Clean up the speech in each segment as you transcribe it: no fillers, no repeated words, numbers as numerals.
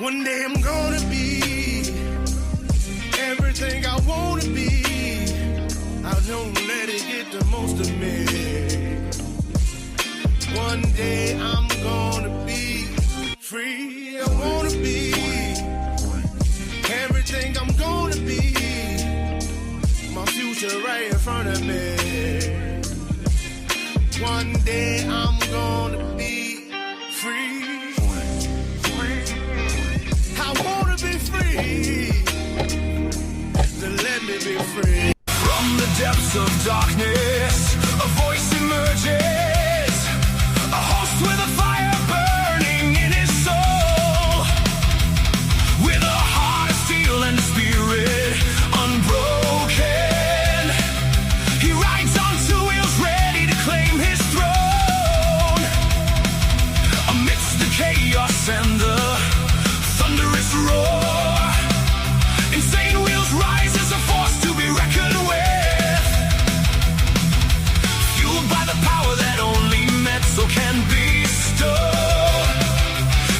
One day I'm gonna be everything I wanna be. I don't let it get the most of me. One day I'm gonna be free. I wanna be everything I'm gonna be. My future right in front of me. One day I'm gonna be free. I wanna be free. So let me be free. From the depths of darkness, a voice emerges. A host with a fire burning in his soul. With a heart of steel and a spirit unbroken. He rides on two wheels ready to claim his throne. Amidst the chaos and the thunderous roar, insane wheels rise as a force to be reckoned with. Fueled by the power that only metal can bestow.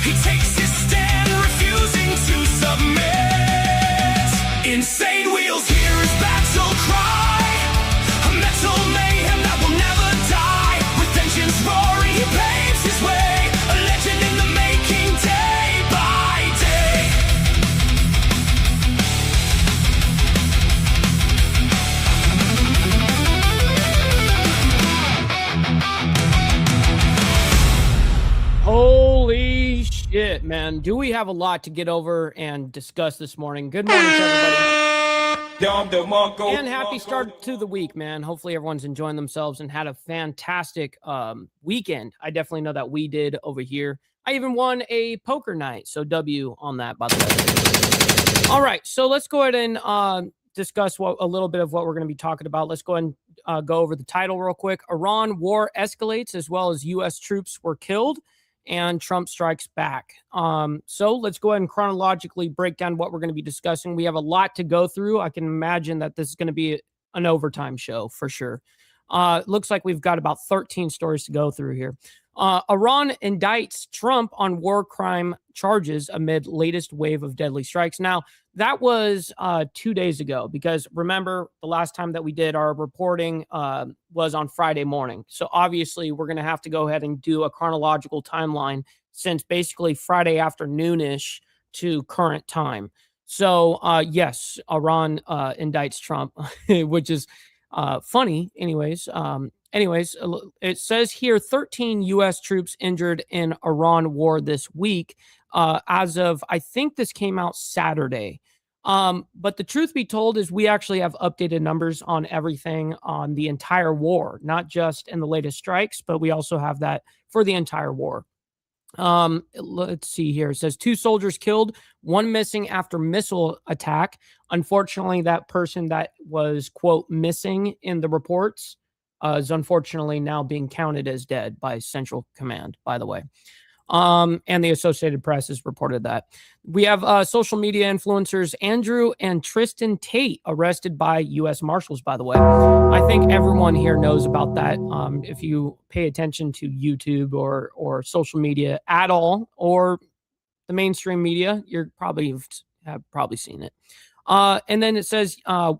He takes his stand, refusing to submit. Insane wheels hear his battle cry. A metal mayhem that will never die. With engines roaring, he paves his way. A legend in the making, day by day. Holy shit, man. Do we have a lot to get over and discuss this morning? Good morning to everybody. And happy start to the week, man. Hopefully everyone's enjoying themselves and had a fantastic weekend. I definitely know that we did over here. I even won a poker night, so W on that, by the way. All right, so let's go ahead and discuss a little bit of what we're going to be talking about. Let's go ahead and go over the title real quick. Iran war escalates as well as U.S. troops were killed and Trump strikes back. So let's go ahead and chronologically break down what we're going to be discussing. We have a lot to go through. I can imagine that this is going to be an overtime show for sure. Looks like we've got about 13 stories to go through here. Iran indicts Trump on war crime charges amid latest wave of deadly strikes. Now, that was 2 days ago, because remember, the last time that we did our reporting was on Friday morning. So obviously, we're going to have to go ahead and do a chronological timeline since basically Friday afternoon-ish to current time. So yes, Iran indicts Trump, which is funny anyways. It says here 13 U.S. troops injured in Iran war this week. As of, I think this came out Saturday. But the truth be told is we actually have updated numbers on everything on the entire war, not just in the latest strikes, but we also have that for the entire war. Let's see here. It says 2 soldiers killed, 1 missing after missile attack. Unfortunately, that person that was, quote, missing in the reports is unfortunately now being counted as dead by Central Command, by the way. And the Associated Press has reported that. We have social media influencers Andrew and Tristan Tate arrested by U.S. Marshals, by the way. I think everyone here knows about that. If you pay attention to YouTube or social media at all, or the mainstream media, you're have probably seen it. And then it says,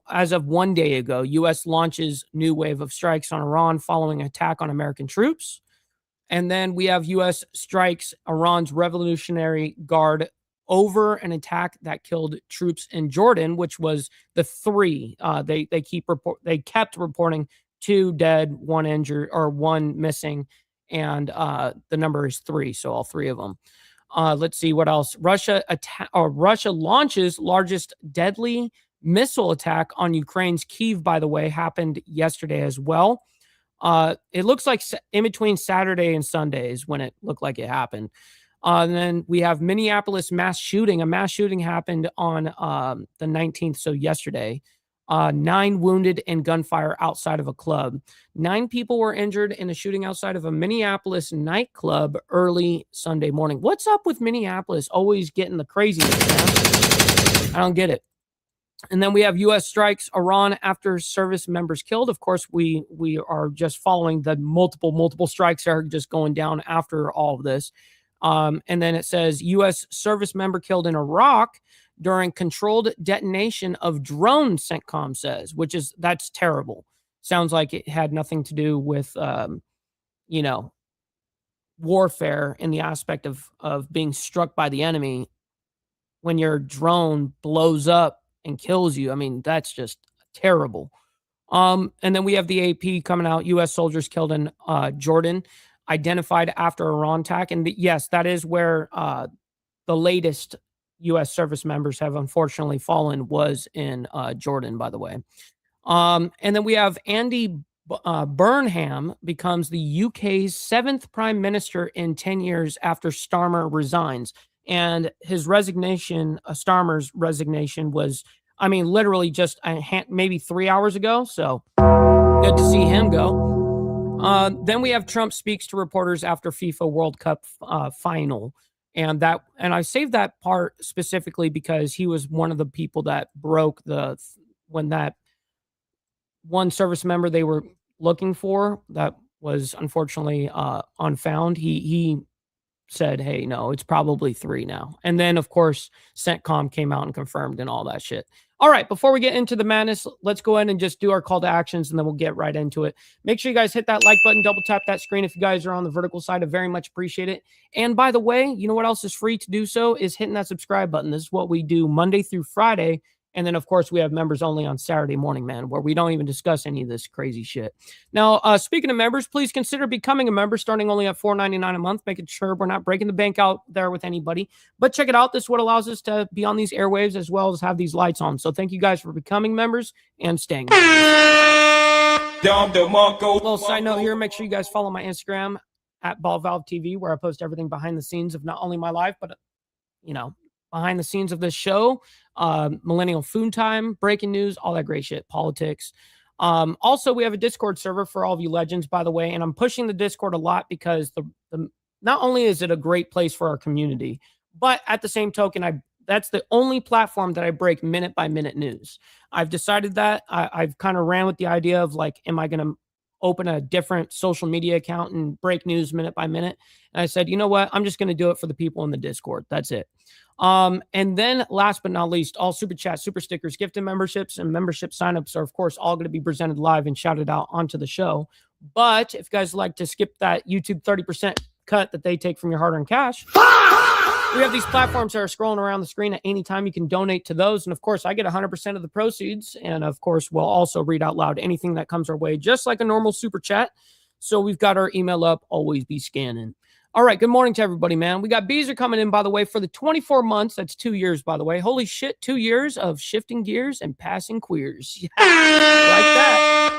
as of 1 day ago, U.S. launches new wave of strikes on Iran following attack on American troops. And then we have U.S. strikes Iran's Revolutionary Guard over an attack that killed troops in Jordan, which was the 3. They kept reporting 2 dead, 1 injured, or 1 missing, and the number is 3. So all 3 of them. Let's see what else. Russia launches largest deadly missile attack on Ukraine's Kyiv, by the way, happened yesterday as well. It looks like in between Saturday and Sunday is when it looked like it happened. And then we have Minneapolis mass shooting. A mass shooting happened on the 19th, so yesterday. 9 wounded in gunfire outside of a club. 9 people were injured in a shooting outside of a Minneapolis nightclub early Sunday morning. What's up with Minneapolis always getting the craziness, man? I don't get it. And then we have U.S. strikes Iran after service members killed. Of course, we are just following the multiple strikes that are just going down after all of this. And then it says U.S. service member killed in Iraq during controlled detonation of drone, CENTCOM says, that's terrible. Sounds like it had nothing to do with, warfare in the aspect of being struck by the enemy. When your drone blows up and kills you, I mean, that's just terrible. And then we have the AP coming out, U.S. soldiers killed in Jordan, identified after Iran attack. And yes, that is where the latest U.S. service members have unfortunately fallen, was in Jordan, by the way. And then we have Andy Burnham becomes the UK's 7th prime minister in 10 years after Starmer resigns. And his resignation, Starmer's resignation, was, I mean, literally just maybe 3 hours ago. So good to see him go. Then we have Trump speaks to reporters after FIFA World Cup final. And I saved that part specifically because he was one of the people that broke when that one service member they were looking for that was unfortunately unfound. He said, hey, no, it's probably 3 now. And then, of course, CENTCOM came out and confirmed and all that shit. All right, before we get into the madness, let's go ahead and just do our call to actions, and then we'll get right into it. Make sure you guys hit that like button, double tap that screen if you guys are on the vertical side. I very much appreciate it. And by the way, you know what else is free to do so is hitting that subscribe button. This is what we do Monday through Friday. And then, of course, we have members only on Saturday morning, man, where we don't even discuss any of this crazy shit. Now, speaking of members, please consider becoming a member starting only at $4.99 a month, making sure we're not breaking the bank out there with anybody. But check it out. This is what allows us to be on these airwaves as well as have these lights on. So thank you guys for becoming members and staying. Little side note here, make sure you guys follow my Instagram at BallValveTV, where I post everything behind the scenes of not only my life, but, behind the scenes of this show. Millennial Food Time, breaking news, all that great shit, politics. Also, we have a Discord server for all of you legends, by the way, and I'm pushing the Discord a lot because not only is it a great place for our community, but at the same token, that's the only platform that I break minute by minute news. I've decided that I've kind of ran with the idea of like, am I going to open a different social media account and break news minute by minute? And I said, you know what? I'm just going to do it for the people in the Discord. That's it. And then last but not least, all super chats, super stickers, gifted memberships, and membership signups are, of course, all going to be presented live and shouted out onto the show. But if you guys like to skip that YouTube 30% cut that they take from your hard-earned cash, we have these platforms that are scrolling around the screen at any time. You can donate to those. And of course, I get 100% of the proceeds. And of course, we'll also read out loud anything that comes our way, just like a normal super chat. So we've got our email up. Always be scanning. All right. Good morning to everybody, man. We got Beezer coming in, by the way, for the 24 months. That's 2 years, by the way. Holy shit. 2 years of shifting gears and passing queers. Yeah, like that.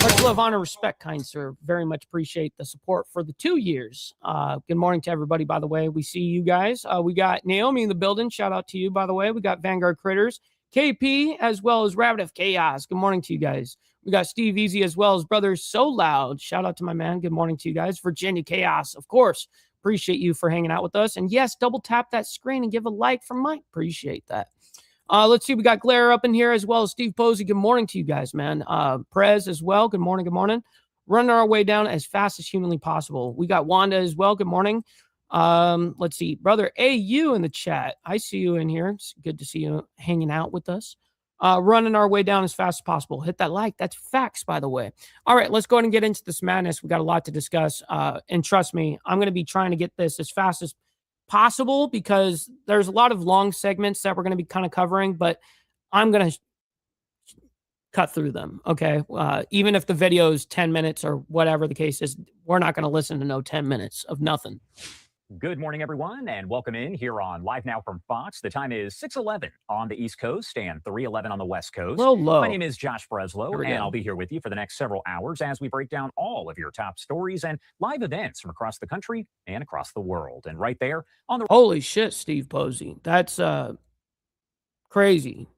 Much love, honor, respect, kind sir. Very much appreciate the support for the 2 years. Good morning to everybody, by the way. We see you guys. We got Naomi in the building. Shout out to you, by the way. We got Vanguard Critters, KP, as well as Rabbit of Chaos. Good morning to you guys. We got Steve Easy as well as Brother So Loud. Shout out to my man. Good morning to you guys. Virginia Chaos, of course. Appreciate you for hanging out with us. And yes, double tap that screen and give a like for Mike. Appreciate that. Let's see. We got Glare up in here as well as Steve Posey. Good morning to you guys, man. Prez as well. Good morning. Good morning. Running our way down as fast as humanly possible. We got Wanda as well. Good morning. Let's see. Brother AU in the chat. I see you in here. It's good to see you hanging out with us. Running our way down as fast as possible. Hit that like. That's facts, by the way. All right, let's go ahead and get into this madness. We got a lot to discuss. And trust me, I'm going to be trying to get this as fast as possible because there's a lot of long segments that we're going to be kind of covering, but I'm going to cut through them. Okay. Even if the video is 10 minutes or whatever the case is, we're not going to listen to no 10 minutes of nothing. Good morning, everyone, and welcome in here on Live Now from Fox. The time is 6:11 on the East Coast and 3:11 on the West Coast. Low. My name is Josh Breslow, and I'll be here with you for the next several hours as we break down all of your top stories and live events from across the country and across the world. And right there on the... Holy shit, Steve Posey. That's crazy.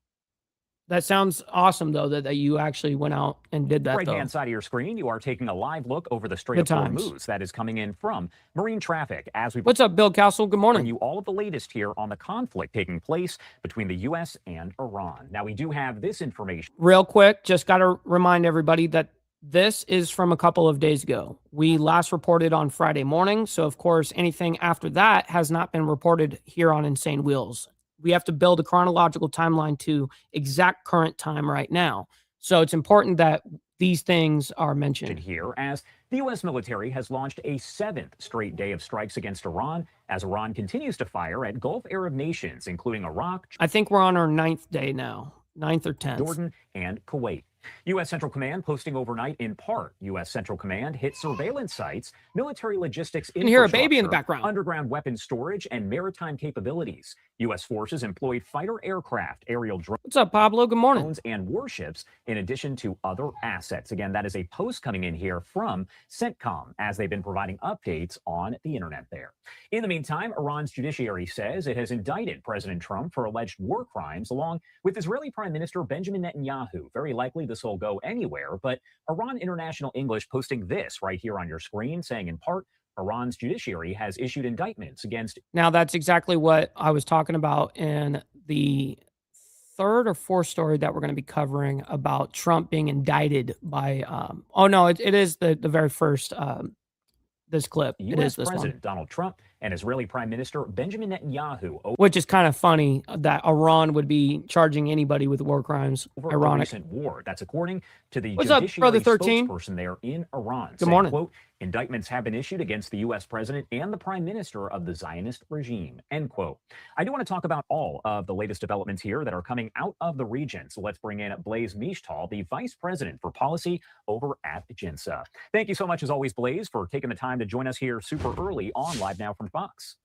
That sounds awesome, though, that you actually went out and did that. Right-hand side of your screen, you are taking a live look over the Strait of Hormuz that is coming in from marine traffic. What's up, Bill Castle? Good morning. Bring you all of the latest here on the conflict taking place between the U.S. and Iran. Now, we do have this information. Real quick, just got to remind everybody that This is from a couple of days ago. We last reported on Friday morning. So, of course, anything after that has not been reported here on Insane Wheels. We have to build a chronological timeline to exact current time right now. So it's important that these things are mentioned here, as the U.S. military has launched a 7th straight day of strikes against Iran as Iran continues to fire at Gulf Arab nations, including Iraq. I think we're on our 9th day now, 9th or 10th. Jordan and Kuwait. U.S. Central Command posting overnight in part. U.S. Central Command hit surveillance sites, military logistics, you can hear a baby in the background, underground weapons storage, and maritime capabilities. U.S. forces employed fighter aircraft, aerial drones. What's up, Pablo? Good morning. And warships, in addition to other assets. Again, that is a post coming in here from CENTCOM as they've been providing updates on the internet there. In the meantime, Iran's judiciary says it has indicted President Trump for alleged war crimes, along with Israeli Prime Minister Benjamin Netanyahu. Very likely this will go anywhere, but Iran International English posting this right here on your screen, saying in part, Iran's judiciary has issued indictments against. Now, that's exactly what I was talking about in the third or fourth story that we're going to be covering about Trump being indicted by, it is the very first, this clip. U.S. It is this President one. Donald Trump and Israeli Prime Minister Benjamin Netanyahu. Which is kind of funny that Iran would be charging anybody with war crimes. Over ironic. A recent war. That's according to the What's up, Brother 13? spokesperson there in Iran. Good morning. Quote, indictments have been issued against the U.S. president and the prime minister of the Zionist regime, end quote. I do want to talk about all of the latest developments here that are coming out of the region. So let's bring in Blaise Mishtal, the vice president for policy over at GINSA. Thank you so much, as always, Blaise, for taking the time to join us here super early on Live Now from Fox.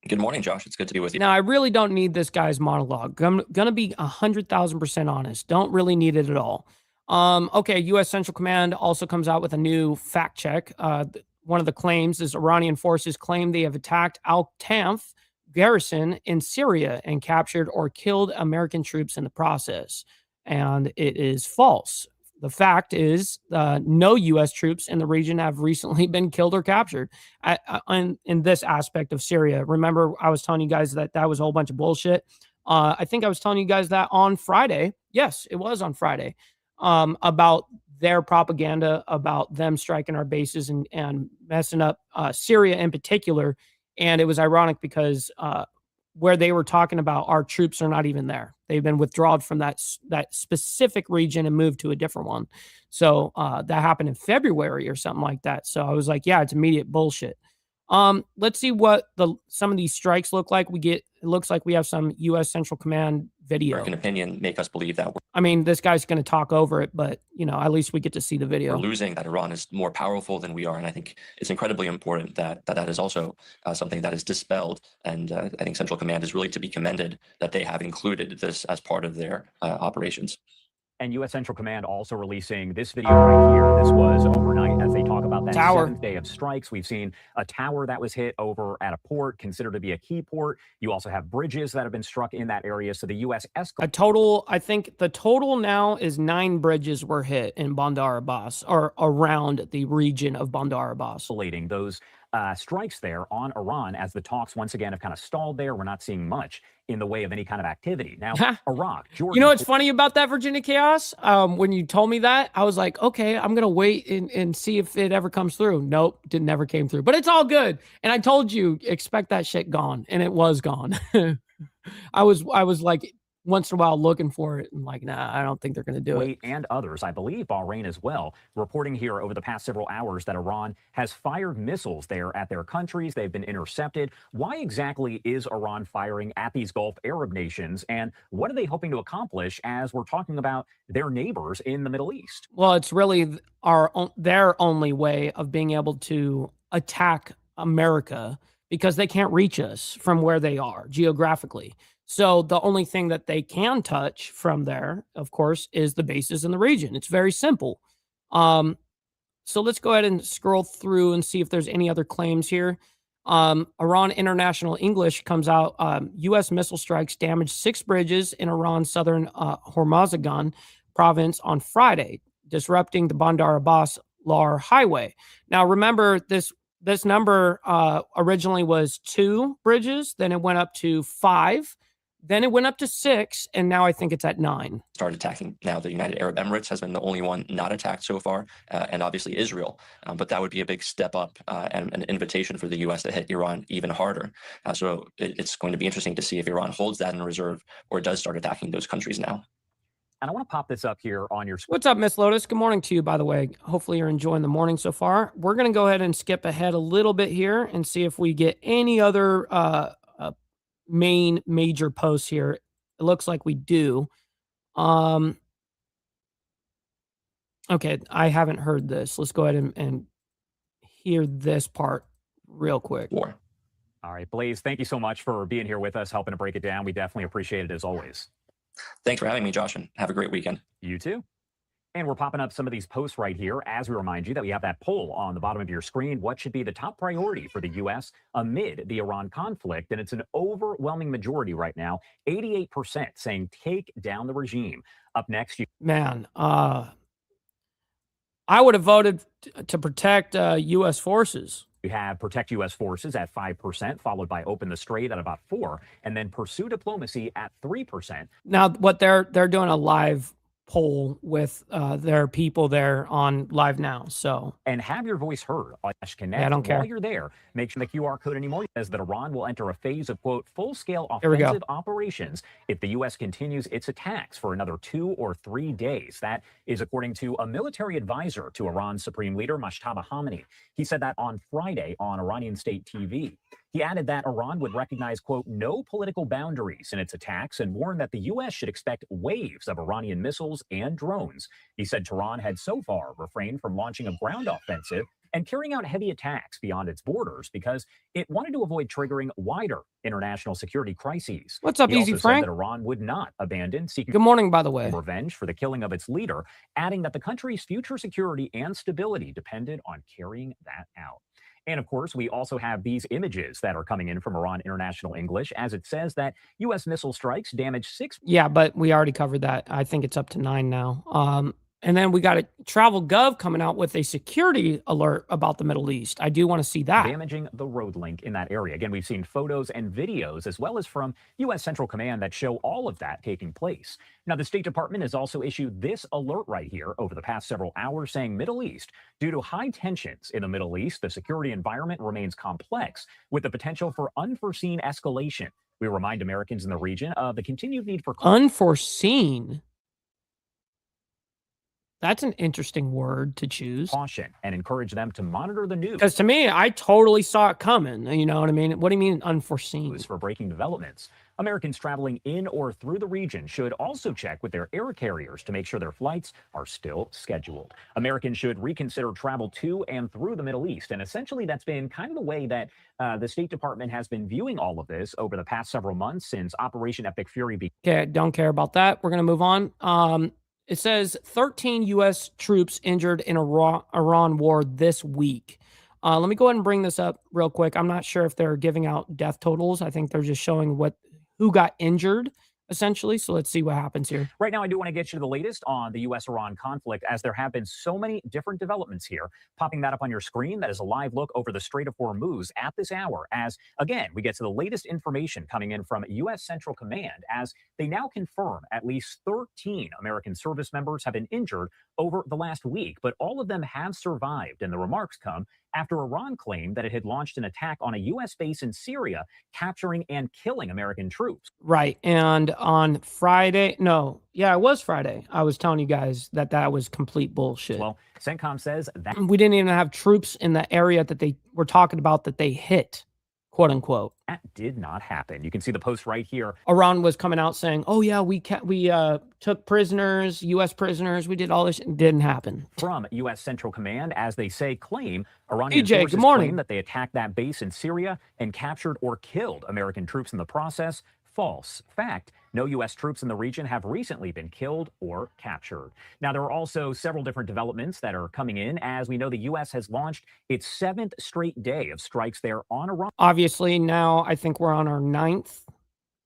Good morning, Josh. It's good to be with you. Now, I really don't need this guy's monologue. I'm going to be 100,000% honest. Don't really need it at all. Okay, U.S. Central Command also comes out with a new fact check. One of the claims is Iranian forces claim they have attacked Al-Tanf garrison in Syria and captured or killed American troops in the process. And it is false. The fact is, no U.S. troops in the region have recently been killed or captured in this aspect of Syria. Remember, I was telling you guys that was a whole bunch of bullshit. I think I was telling you guys that on Friday. Yes, it was on Friday. About their propaganda about them striking our bases and messing up Syria in particular. And it was ironic because where they were talking about our troops are not even there. They've been withdrawn from that specific region and moved to a different one. So that happened in February or something like that. So I was like, yeah, it's immediate bullshit. Let's see what some of these strikes look like. It looks like we have some U.S. Central Command video. American opinion make us believe that this guy's going to talk over it, but at least we get to see the video. we're losing, that Iran is more powerful than we are. And I think it's incredibly important that is also something that is dispelled. And I think Central Command is really to be commended that they have included this as part of their operations. And U.S. Central Command also releasing this video right here. This was overnight as they talk about that tower. 7th day of strikes. We've seen a tower that was hit over at a port considered to be a key port. You also have bridges that have been struck in that area. So the U.S. I think the total now is 9 bridges were hit in Bandar Abbas or around the region of Bandar Abbas. Those strikes there on Iran as the talks once again have kind of stalled there. We're not seeing much in the way of any kind of activity. Now, Iraq, Jordan. You know what's funny about that, Virginia Chaos? When you told me that, I was like, okay, I'm going to wait and see if it ever comes through. Nope, it never came through. But it's all good. And I told you, expect that shit gone. And it was gone. I was like, once in a while looking for it and like, nah, I don't think they're going to do it. And others, I believe Bahrain as well, reporting here over the past several hours that Iran has fired missiles there at their countries. They've been intercepted. Why exactly is Iran firing at these Gulf Arab nations? And what are they hoping to accomplish as we're talking about their neighbors in the Middle East? Well, it's really their only way of being able to attack America because they can't reach us from where they are geographically. So the only thing that they can touch from there, of course, is the bases in the region. It's very simple. So let's go ahead and scroll through and see if there's any other claims here. Iran International English comes out. U.S. missile strikes damaged 6 bridges in Iran's southern Hormozgan province on Friday, disrupting the Bandar Abbas Lar Highway. Now, remember, this number originally was 2 bridges. Then it went up to 5. Then it went up to 6, and now I think it's at 9. Started attacking. Now the United Arab Emirates has been the only one not attacked so far, and obviously Israel. But that would be a big step up and an invitation for the U.S. to hit Iran even harder. So it's going to be interesting to see if Iran holds that in reserve or does start attacking those countries now. And I want to pop this up here on your screen. What's up, Miss Lotus? Good morning to you, by the way. Hopefully you're enjoying the morning so far. We're going to go ahead and skip ahead a little bit here and see if we get any other major posts here. It looks like we do. Okay, I haven't heard this. Let's go ahead and hear this part real quick. War. All right, Blaze, thank you so much for being here with us, helping to break it down. We definitely appreciate it as always. Thanks for having me, Josh, and have a great weekend. You too. And we're popping up some of these posts right here as we remind you that we have that poll on the bottom of your screen. What should be the top priority for the U.S. amid the Iran conflict? And it's an overwhelming majority right now, 88% saying take down the regime. Up next, Man, I would have voted to protect U.S. forces. you have protect U.S. forces at 5%, followed by open the strait at about 4%, and then pursue diplomacy at 3%. Now, what they're doing a live poll with their people there on Live Now. So, and have your voice heard on Connect. Yeah, I don't care. While you're there, make sure the QR code anymore says that Iran will enter a phase of, quote, full-scale Here we go. offensive operations if the U.S. continues its attacks for another 2 or 3 days. That is according to a military advisor to Iran's supreme leader, Mashtaba Khamenei. He said that on Friday on Iranian state TV. He added that Iran would recognize, quote, no political boundaries in its attacks and warned that the U.S. should expect waves of Iranian missiles and drones. He said Tehran had so far refrained from launching a ground offensive and carrying out heavy attacks beyond its borders because it wanted to avoid triggering wider international security crises. What's up, He Easy also Frank? said that Iran would not abandon seeking Good morning, by the way. revenge for the killing of its leader, adding that the country's future security and stability depended on carrying that out. And of course, we also have these images that are coming in from Iran International English, as it says that U.S. missile strikes damaged 6. Yeah, but we already covered that. I think it's up to 9 now. And then we got a Travel Gov coming out with a security alert about the Middle East. I do want to see that. Damaging the road link in that area. Again, we've seen photos and videos as well as from U.S. Central Command that show all of that taking place. Now, the State Department has also issued this alert right here over the past several hours saying Middle East, due to high tensions in the Middle East, the security environment remains complex with the potential for unforeseen escalation. We remind Americans in the region of the continued need for Unforeseen. That's an interesting word to choose. caution and encourage them to monitor the news Because to me, I totally saw it coming. You know what I mean? What do you mean unforeseen? for breaking developments. Americans traveling in or through the region should also check with their air carriers to make sure their flights are still scheduled. Americans should reconsider travel to and through the Middle East. And essentially, that's been kind of the way that the State Department has been viewing all of this over the past several months since Operation Epic Fury began. Okay, don't care about that. We're going to move on. It says 13 U.S. troops injured in Iran war this week. Let me go ahead and bring this up real quick. I'm not sure if they're giving out death totals. I think they're just showing who got injured, essentially. So let's see what happens here. Right now, I do want to get you to the latest on the U.S.-Iran conflict, as there have been so many different developments here. Popping that up on your screen, that is a live look over the Strait of Hormuz at this hour, as, again, we get to the latest information coming in from U.S. Central Command, as they now confirm at least 13 American service members have been injured over the last week, but all of them have survived, and the remarks come after Iran claimed that it had launched an attack on a U.S. base in Syria, capturing and killing American troops. Right. And on Friday, it was Friday. I was telling you guys that was complete bullshit. Well, CENTCOM says that We didn't even have troops in the area that they were talking about that they hit, quote unquote. that did not happen. You can see the post right here. Iran was coming out saying, "Oh yeah, we took prisoners, U.S. prisoners. We did all this." It didn't happen. From U.S. Central Command, as they say, claim Iranian DJ, forces good morning. claim that they attacked that base in Syria and captured or killed American troops in the process. False. Fact, no U.S. troops in the region have recently been killed or captured. Now, there are also several different developments that are coming in. As we know, the U.S. has launched its 7th straight day of strikes there on Iran. Obviously, now I think we're on our 9th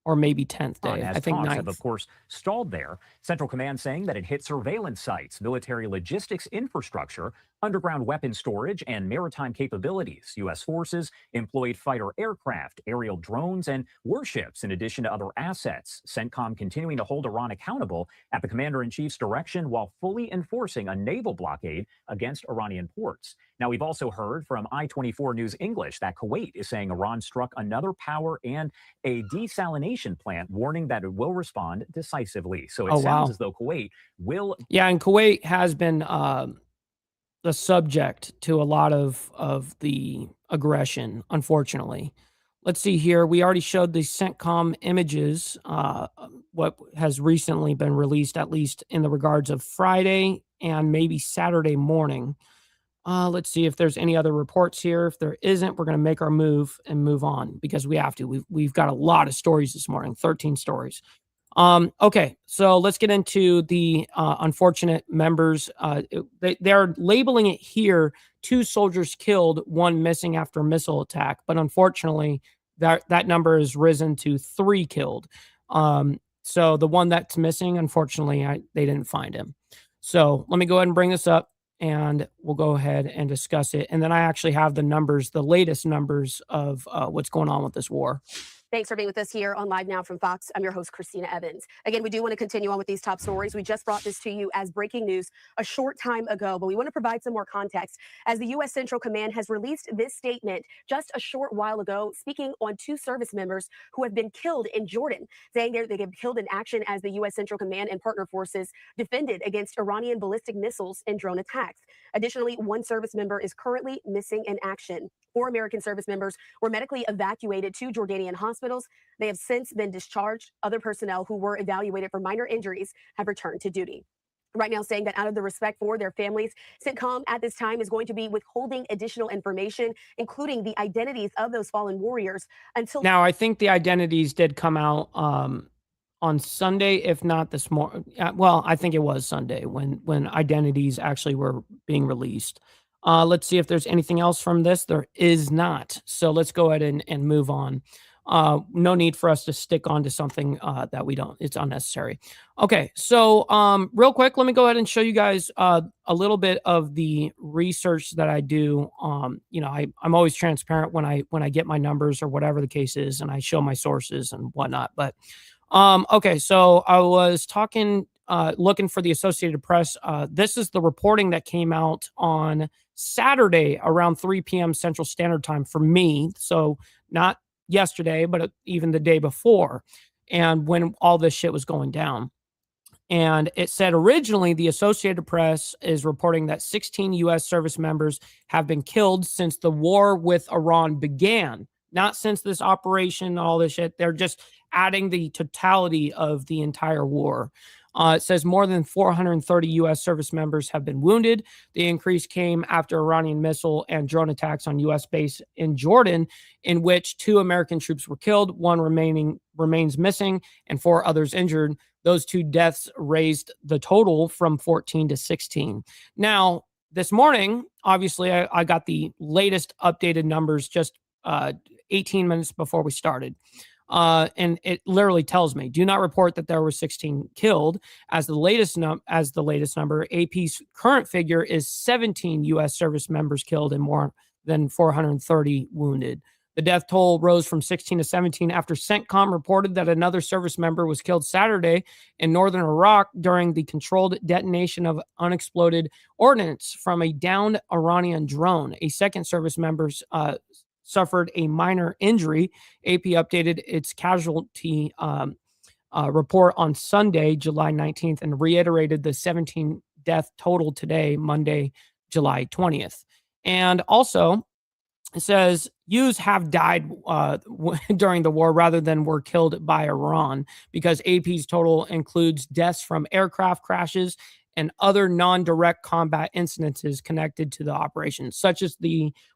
or maybe 10th day. As I think talks 9th. have, of course, stalled there. Central Command saying that it hit surveillance sites, military logistics infrastructure, underground weapon storage, and maritime capabilities. U.S. forces employed fighter aircraft, aerial drones, and warships, in addition to other assets. CENTCOM continuing to hold Iran accountable at the commander-in-chief's direction while fully enforcing a naval blockade against Iranian ports. Now, we've also heard from I-24 News English that Kuwait is saying Iran struck another power and a desalination plant, warning that it will respond decisively. So it sounds as though Kuwait will. Yeah, and Kuwait has been the subject to a lot of the aggression, unfortunately. Let's see here. We already showed the CENTCOM images, what has recently been released, at least in the regards of Friday and maybe Saturday morning. Let's see if there's any other reports here. If there isn't, we're going to make our move and move on because we have to. We've got a lot of stories this morning, 13 stories. Okay, so let's get into the unfortunate members. They're labeling it here, 2 soldiers killed, 1 missing after a missile attack. But unfortunately, that number has risen to 3 killed. So the one that's missing, unfortunately, they didn't find him. So let me go ahead and bring this up, and we'll go ahead and discuss it. And then I actually have the numbers, the latest numbers of what's going on with this war. Thanks for being with us here on Live Now from Fox. I'm your host, Christina Evans. Again, we do want to continue on with these top stories. We just brought this to you as breaking news a short time ago, but we want to provide some more context as the U.S. Central Command has released this statement just a short while ago, speaking on 2 service members who have been killed in Jordan, saying they get killed in action as the U.S. Central Command and partner forces defended against Iranian ballistic missiles and drone attacks. Additionally, 1 service member is currently missing in action. 4 American service members were medically evacuated to Jordanian hospitals. They have since been discharged. Other personnel who were evaluated for minor injuries have returned to duty. Right now, saying that out of the respect for their families, CENTCOM at this time is going to be withholding additional information, including the identities of those fallen warriors until now. I think the identities did come out on Sunday, if not this morning. Well, I think it was Sunday when identities actually were being released. Let's see if there's anything else from this. There is not. So let's go ahead and move on. No need for us to stick on to something that we don't. It's unnecessary. Okay, so real quick, let me go ahead and show you guys a little bit of the research that I do. You know, I'm always transparent when I get my numbers or whatever the case is, and I show my sources and whatnot. But okay, so I was looking for the Associated Press. This is the reporting that came out on Saturday around 3 p.m. Central Standard Time for me. So not yesterday, but even the day before, and when all this shit was going down. And it said originally the Associated Press is reporting that 16 U.S. service members have been killed since the war with Iran began. Not since this operation, all this shit. They're just adding the totality of the entire war. It says more than 430 U.S. service members have been wounded. The increase came after Iranian missile and drone attacks on U.S. base in Jordan, in which 2 American troops were killed, 1 remains missing, and 4 others injured. Those 2 deaths raised the total from 14 to 16. Now, this morning, obviously, I got the latest updated numbers just 18 minutes before we started. And it literally tells me, do not report that there were 16 killed. As the latest number, AP's current figure is 17 U.S. service members killed and more than 430 wounded. The death toll rose from 16 to 17 after CENTCOM reported that another service member was killed Saturday in northern Iraq during the controlled detonation of unexploded ordnance from a downed Iranian drone. A second service member suffered a minor injury. AP updated its casualty report on Sunday, July 19th, and reiterated the 17 death total today, Monday, July 20th. And also, it says Jews have died during the war rather than were killed by Iran, because AP's total includes deaths from aircraft crashes and other non-direct combat incidences connected to the operation, such as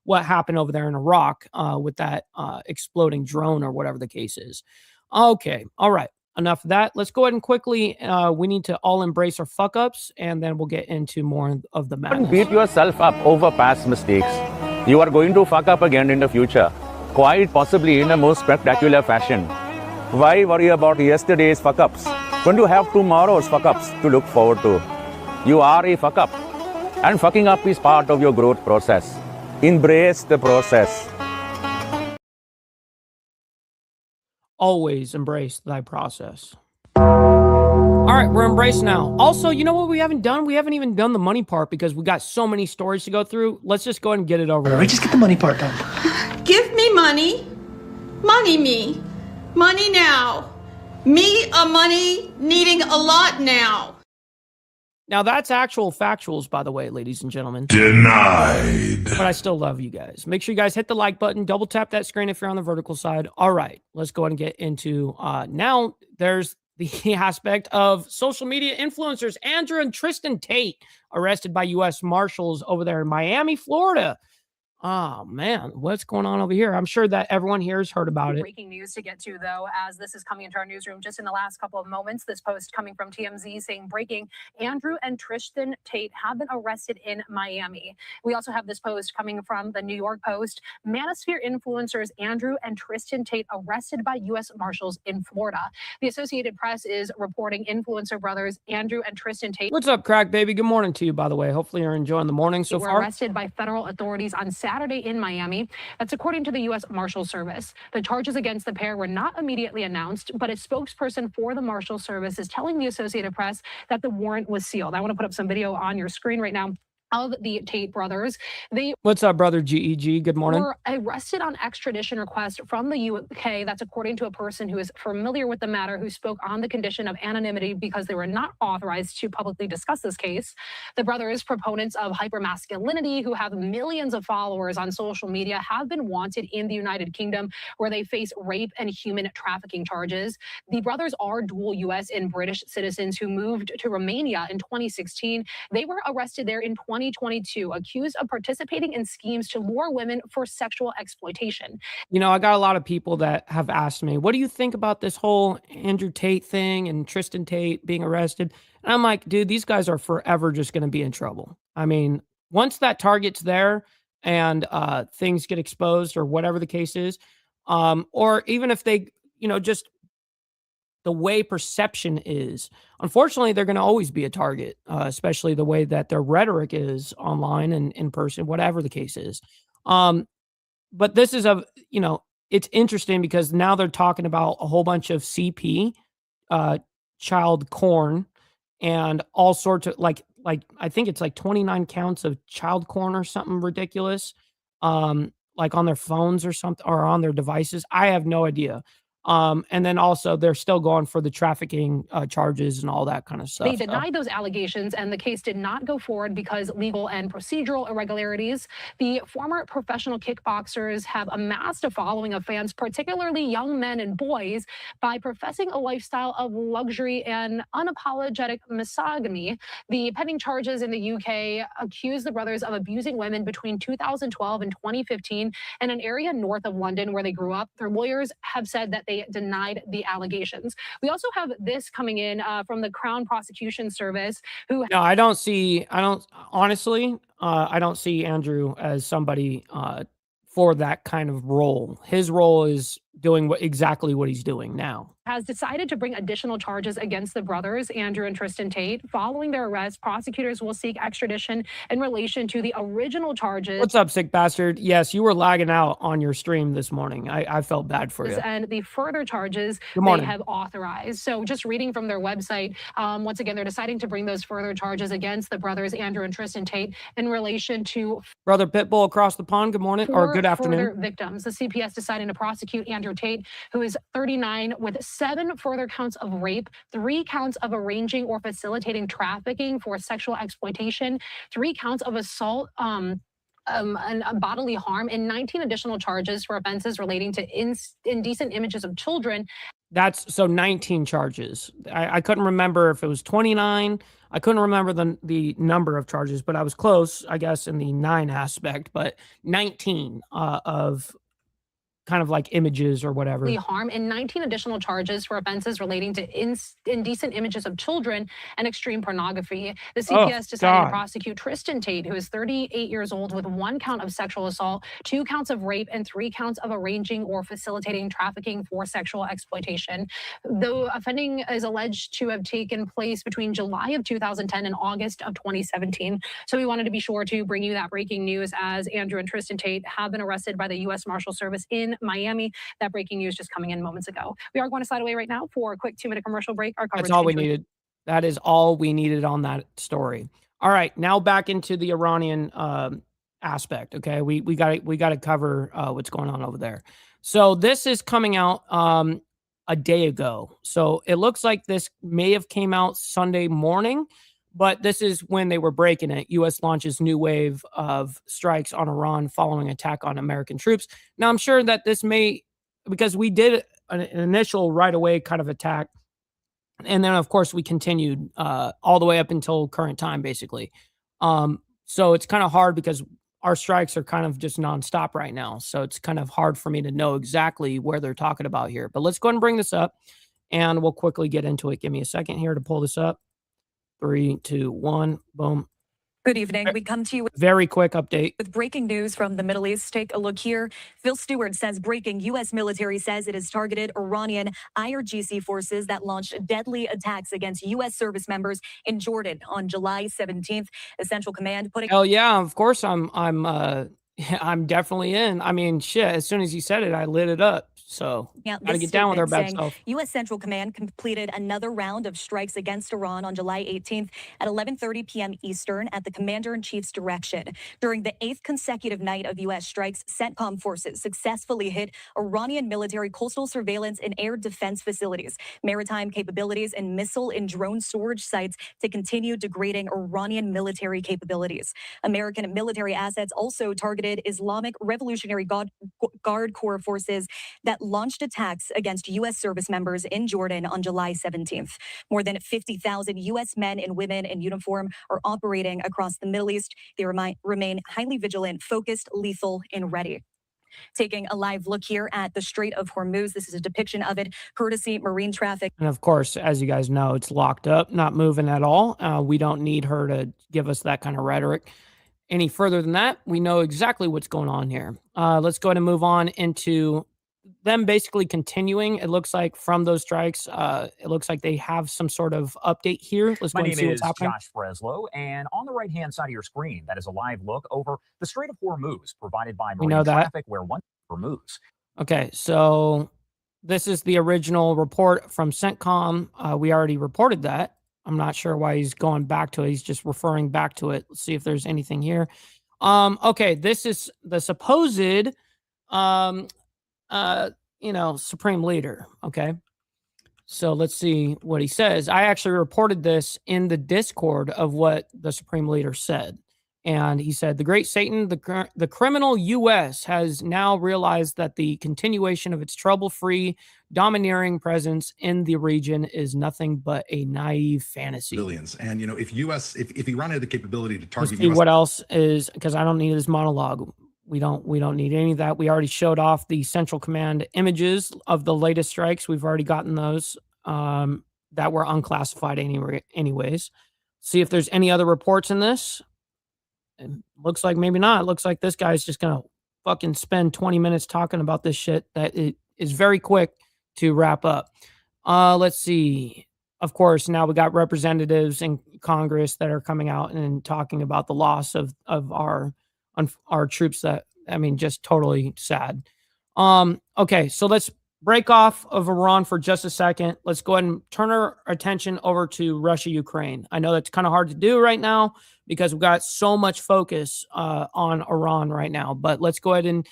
what happened over there in Iraq with that exploding drone or whatever the case is. Okay, all right, enough of that. Let's go ahead and quickly, we need to all embrace our fuck-ups, and then we'll get into more of the madness. Don't beat yourself up over past mistakes. You are going to fuck up again in the future, quite possibly in a most spectacular fashion. Why worry about yesterday's fuck-ups when you have tomorrow's fuck-ups to look forward to? You are a fuck-up, and fucking up is part of your growth process. Embrace the process. Always embrace thy process. All right, we're embraced now. Also, you know what we haven't done? We haven't even done the money part because we got so many stories to go through. Let's just go ahead and get it over with. Just get the money part done. Give me money. Money me. Money now. Me a money needing a lot now. Now, that's actual factuals, by the way, ladies and gentlemen. Denied. But I still love you guys. Make sure you guys hit the like button. Double tap that screen if you're on the vertical side. All right, let's go ahead and get into now there's the aspect of social media influencers. Andrew and Tristan Tate arrested by U.S. Marshals over there in Miami, Florida. Oh, man, what's going on over here? I'm sure that everyone here has heard about it. Breaking news to get to, though, as this is coming into our newsroom just in the last couple of moments. This post coming from TMZ saying, breaking, Andrew and Tristan Tate have been arrested in Miami. We also have this post coming from the New York Post. Manosphere influencers Andrew and Tristan Tate arrested by U.S. Marshals in Florida. The Associated Press is reporting influencer brothers Andrew and Tristan Tate. What's up, Crack Baby? Good morning to you, by the way. Hopefully you're enjoying the morning so far. They were arrested by federal authorities on Saturday in Miami. That's according to the U.S. Marshal Service. The charges against the pair were not immediately announced, but a spokesperson for the Marshal Service is telling the Associated Press that the warrant was sealed. I want to put up some video on your screen right now of the Tate brothers. They What's up, brother GEG? Good morning. Were arrested on extradition request from the UK. That's according to a person who is familiar with the matter, who spoke on the condition of anonymity because they were not authorized to publicly discuss this case. The brothers, proponents of hypermasculinity, who have millions of followers on social media, have been wanted in the United Kingdom, where they face rape and human trafficking charges. The brothers are dual U.S. and British citizens who moved to Romania in 2016. They were arrested there in 2022, accused of participating in schemes to lure women for sexual exploitation. You know, I got a lot of people that have asked me, what do you think about this whole Andrew Tate thing and Tristan Tate being arrested? And I'm like, dude, these guys are forever just going to be in trouble. I mean, once that target's there and things get exposed or whatever the case is, or even if they, you know, just the way perception is, unfortunately, they're going to always be a target, especially the way that their rhetoric is online and in person, whatever the case is. But this is it's interesting because now they're talking about a whole bunch of CP, child porn, and all sorts of like I think it's like 29 counts of child porn or something ridiculous, like on their phones or something or on their devices. I have no idea. And then also they're still going for the trafficking charges and all that kind of stuff. They denied those allegations, and the case did not go forward because legal and procedural irregularities. The former professional kickboxers have amassed a following of fans, particularly young men and boys, by professing a lifestyle of luxury and unapologetic misogyny. The pending charges in the UK accuse the brothers of abusing women between 2012 and 2015 in an area north of London where they grew up. Their lawyers have said that they denied the allegations. We also have this coming in from the Crown Prosecution Service, who... No, I don't see Andrew as somebody for that kind of role. His role is doing exactly what he's doing now. Has decided to bring additional charges against the brothers, Andrew and Tristan Tate. Following their arrest, prosecutors will seek extradition in relation to the original charges. What's up, sick bastard? Yes, you were lagging out on your stream this morning. I felt bad for you. And the further charges they have authorized. So just reading from their website, once again, they're deciding to bring those further charges against the brothers, Andrew and Tristan Tate, in relation to... Brother Pitbull across the pond, good morning, or good afternoon. Further victims. The CPS deciding to prosecute Andrew Tate, who is 39, with 7 further counts of rape, 3 counts of arranging or facilitating trafficking for sexual exploitation, 3 counts of assault and bodily harm, and 19 additional charges for offenses relating to indecent images of children. That's so 19 charges. I couldn't remember if it was 29. I couldn't remember the number of charges, but I was close, I guess, in the 9 aspect, but 19 of kind of like images or whatever. Harm and 19 additional charges for offenses relating to indecent images of children and extreme pornography. The CPS decided to prosecute Tristan Tate, who is 38 years old, with 1 count of sexual assault, 2 counts of rape, and 3 counts of arranging or facilitating trafficking for sexual exploitation. The offending is alleged to have taken place between July of 2010 and August of 2017. So we wanted to be sure to bring you that breaking news, as Andrew and Tristan Tate have been arrested by the U.S. Marshal Service in Miami. That breaking news just coming in moments ago. We are going to slide away right now for a quick 2-minute commercial break. Our coverage. That's all we needed. That is all we needed on that story. All right, now back into the Iranian aspect. Okay, we got to cover what's going on over there. So this is coming out a day ago. So it looks like this may have came out Sunday morning, but this is when they were breaking it. U.S. launches new wave of strikes on Iran following attack on American troops. Now I'm sure that this may, because we did an initial right away kind of attack, and then of course we continued all the way up until current time, basically. So it's kind of hard because our strikes are kind of just nonstop right now. So it's kind of hard for me to know exactly where they're talking about here. But let's go ahead and bring this up, and we'll quickly get into it. Give me a second here to pull this up. 3, 2, 1, boom. Good evening. We come to you with very quick update with breaking news from the Middle East. Take a look here. Phil Stewart says breaking U.S. military says it has targeted Iranian IRGC forces that launched deadly attacks against U.S. service members in Jordan on July 17th. The Central Command putting. Oh yeah, of course I'm definitely in. I mean, shit, as soon as you said it, I lit it up. So gotta get down with our bad stuff. U.S. Central Command completed another round of strikes against Iran on July 18th at 11:30 p.m. Eastern at the Commander-in-Chief's direction. During the 8th consecutive night of U.S. strikes, CENTCOM forces successfully hit Iranian military coastal surveillance and air defense facilities, maritime capabilities, and missile and drone storage sites to continue degrading Iranian military capabilities. American military assets also targeted Islamic Revolutionary Guard Corps forces that launched attacks against U.S. service members in Jordan on July 17th. More than 50,000 U.S. men and women in uniform are operating across the Middle East. They remain highly vigilant, focused, lethal, and ready. Taking a live look here at the Strait of Hormuz. This is a depiction of it, courtesy Marine Traffic. And of course, as you guys know, it's locked up, not moving at all. We don't need her to give us that kind of rhetoric. Any further than that, we know exactly what's going on here. Let's go ahead and move on into them basically continuing. It looks like from those strikes, it looks like they have some sort of update here. Let's go and see what's happening. My name is Josh Breslow, and on the right-hand side of your screen, that is a live look over the Strait of Hormuz, provided by Marine Traffic, where one Hormuz. Okay, so this is the original report from CENTCOM. We already reported that. I'm not sure why he's going back to it. He's just referring back to it. Let's see if there's anything here. Okay, this is the supposed supreme leader. Okay, so let's see what he says. I actually reported this in the Discord of what the supreme leader said, and he said, the great Satan, the criminal U.S. has now realized that the continuation of its trouble-free domineering presence in the region is nothing but a naive fantasy. Billions. And if Iran had the capability to target US, what else is, because I don't need this monologue. We don't need any of that. We already showed off the Central Command images of the latest strikes. We've already gotten those that were unclassified anyways. See if there's any other reports in this. It looks like maybe not. It looks like this guy's just going to fucking spend 20 minutes talking about this shit that it is very quick to wrap up. Let's see. Of course, now we got representatives in Congress that are coming out and talking about the loss of our troops. That, I mean, just totally sad. Okay, so let's break off of Iran for just a second. Let's go ahead and turn our attention over to Russia, Ukraine. I know that's kind of hard to do right now because we've got so much focus on Iran right now, but let's go ahead and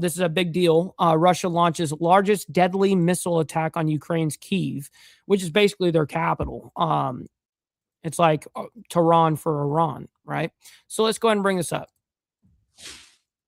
this is a big deal. Russia launches largest deadly missile attack on Ukraine's Kyiv, which is basically their capital. It's like Tehran for Iran, right? So let's go ahead and bring this up.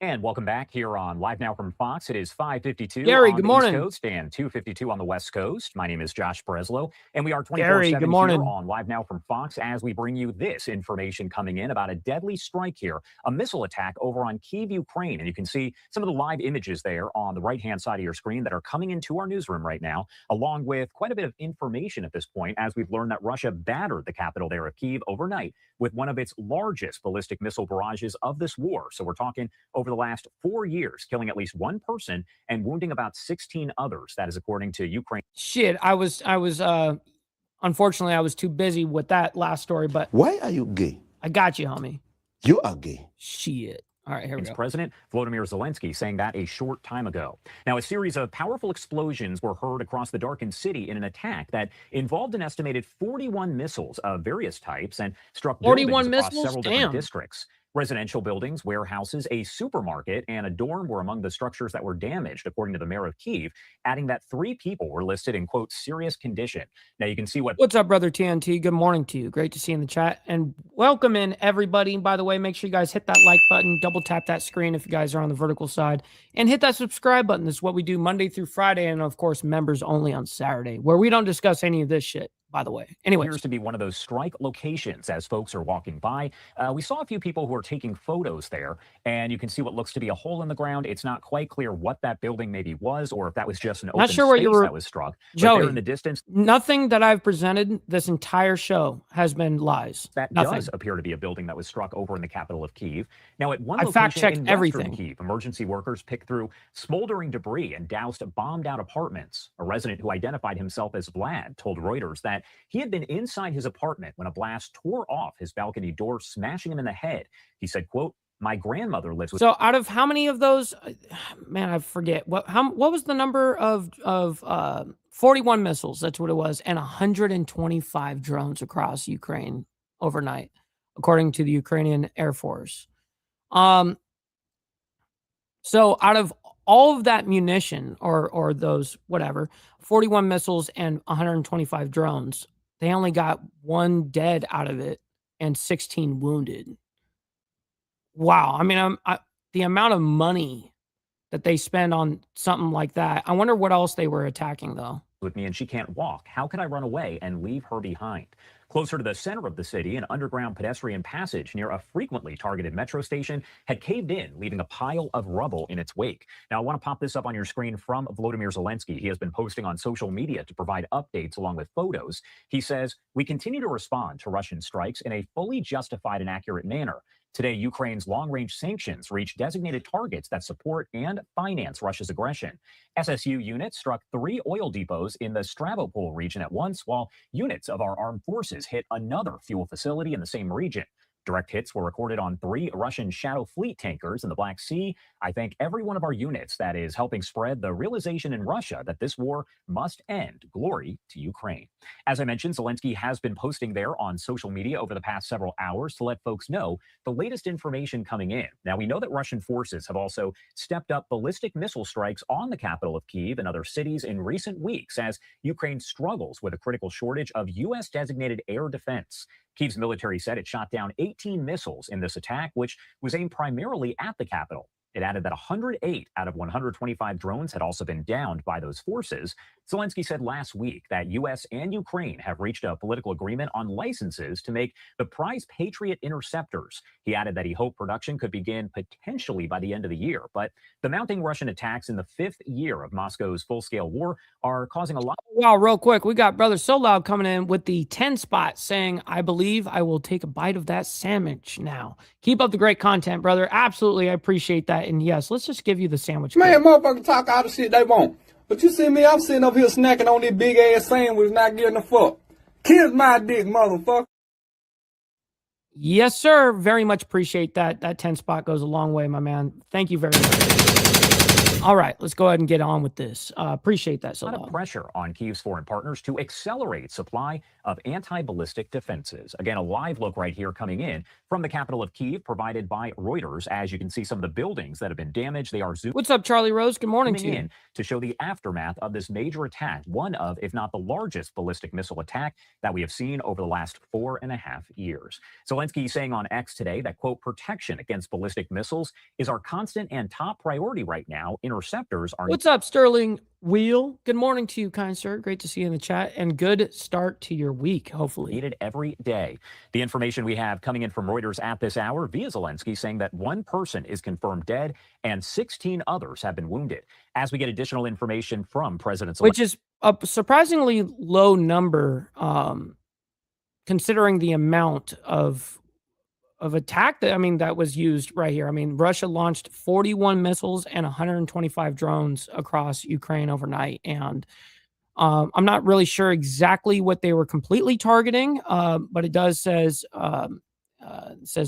And welcome back here on Live Now from Fox. It is 5:52 Gary, on good the morning. East Coast and 2:52 on the West Coast. My name is Josh Breslow, and we are 24/7 Gary, good morning. here on Live Now from Fox as we bring you this information coming in about a deadly strike here, a missile attack over on Kyiv, Ukraine. And you can see some of the live images there on the right-hand side of your screen that are coming into our newsroom right now, along with quite a bit of information at this point as we've learned that Russia battered the capital there of Kyiv overnight with one of its largest ballistic missile barrages of this war. So we're talking over the last 4 years, killing at least one person and wounding about 16 others. That is according to Ukraine. Shit, unfortunately, I was too busy with that last story, but Why are you gay? I got you, homie. You are gay. Shit. All right, here we go. President Volodymyr Zelensky saying that a short time ago. Now, a series of powerful explosions were heard across the darkened city in an attack that involved an estimated 41 missiles of various types and struck 41 buildings across missiles? several different Damn. districts. Residential buildings, warehouses, a supermarket, and a dorm were among the structures that were damaged, according to the mayor of Kyiv, adding that 3 people were listed in, quote, serious condition. Now, you can see What's up, brother TNT? Good morning to you. Great to see you in the chat. And welcome in, everybody. By the way, make sure you guys hit that like button, double tap that screen if you guys are on the vertical side, and hit that subscribe button. This is what we do Monday through Friday, and of course, members only on Saturday, where we don't discuss any of this shit, by the way. Anyway, appears to be one of those strike locations as folks are walking by. We saw a few people who are taking photos there, and you can see what looks to be a hole in the ground. It's not quite clear what that building maybe was, or if that was just an open sure what space you were, that was struck. Joey, but there in the distance, nothing that I've presented this entire show has been lies. That nothing. Does appear to be a building that was struck over in the capital of Kyiv. Now, at one I location fact-checked in everything. western Kyiv, emergency workers picked through smoldering debris and doused bombed-out apartments. A resident who identified himself as Vlad told Reuters that he had been inside his apartment when a blast tore off his balcony door, smashing him in the head. He said, quote, "My grandmother lives with..." So out of how many of those, man, I forget what was the number of 41 missiles? That's what it was, and 125 drones across Ukraine overnight, according to the Ukrainian Air Force. So out of all of that munition or those whatever, 41 missiles and 125 drones, they only got 1 dead out of it and 16 wounded. Wow. I mean, the amount of money that they spend on something like that. I wonder what else they were attacking, though. With me and she can't walk. How could I run away and leave her behind? Closer to the center of the city, an underground pedestrian passage near a frequently targeted metro station had caved in, leaving a pile of rubble in its wake. Now, I want to pop this up on your screen from Volodymyr Zelensky. He has been posting on social media to provide updates along with photos. He says, "We continue to respond to Russian strikes in a fully justified and accurate manner. Today, Ukraine's long-range sanctions reach designated targets that support and finance Russia's aggression. SSU units struck 3 oil depots in the Stavropol region at once, while units of our armed forces hit another fuel facility in the same region. Direct hits were recorded on 3 Russian Shadow Fleet tankers in the Black Sea. I thank every one of our units that is helping spread the realization in Russia that this war must end. Glory to Ukraine." As I mentioned, Zelensky has been posting there on social media over the past several hours to let folks know the latest information coming in. Now, we know that Russian forces have also stepped up ballistic missile strikes on the capital of Kyiv and other cities in recent weeks as Ukraine struggles with a critical shortage of U.S. designated air defense. Kyiv's military said it shot down 18 missiles in this attack, which was aimed primarily at the capital. It added that 108 out of 125 drones had also been downed by those forces. Zelensky said last week that U.S. and Ukraine have reached a political agreement on licenses to make the prize Patriot interceptors. He added that he hoped production could begin potentially by the end of the year. But the mounting Russian attacks in the 5th year of Moscow's full-scale war are causing a lot. Wow, real quick, we got Brother So Loud coming in with the 10 spot saying, "I believe I will take a bite of that sandwich now." Keep up the great content, brother. Absolutely, I appreciate that. And yes, let's just give you the sandwich. Man, motherfuckers talk all the shit they want. But you see me, I'm sitting up here snacking on this big ass sandwich, not getting a fuck. Kiss my dick, motherfucker. Yes, sir. Very much appreciate that. That 10 spot goes a long way, my man. Thank you very much. All right, let's go ahead and get on with this. Appreciate that. So a lot of pressure on Kyiv's foreign partners to accelerate supply of anti-ballistic defenses. Again, a live look right here coming in from the capital of Kyiv, provided by Reuters. As you can see, some of the buildings that have been damaged, they are zooming. What's up, Charlie Rose? Good morning to you. In to show the aftermath of this major attack, one of, if not the largest ballistic missile attack that we have seen over the last 4.5 years. Zelensky saying on X today that, quote, protection against ballistic missiles is our constant and top priority right now. Interceptors are... What's up, Sterling Wheel? Good morning to you, kind sir. Great to see you in the chat, and good start to your week, hopefully. Needed every day. The information we have coming in from Reuters at this hour via Zelensky saying that one person is confirmed dead and 16 others have been wounded. As we get additional information from President Zelensky, which is a surprisingly low number, considering the amount of attack that was used right here. Russia launched 41 missiles and 125 drones across Ukraine overnight, and I'm not really sure exactly what they were completely targeting, but it does says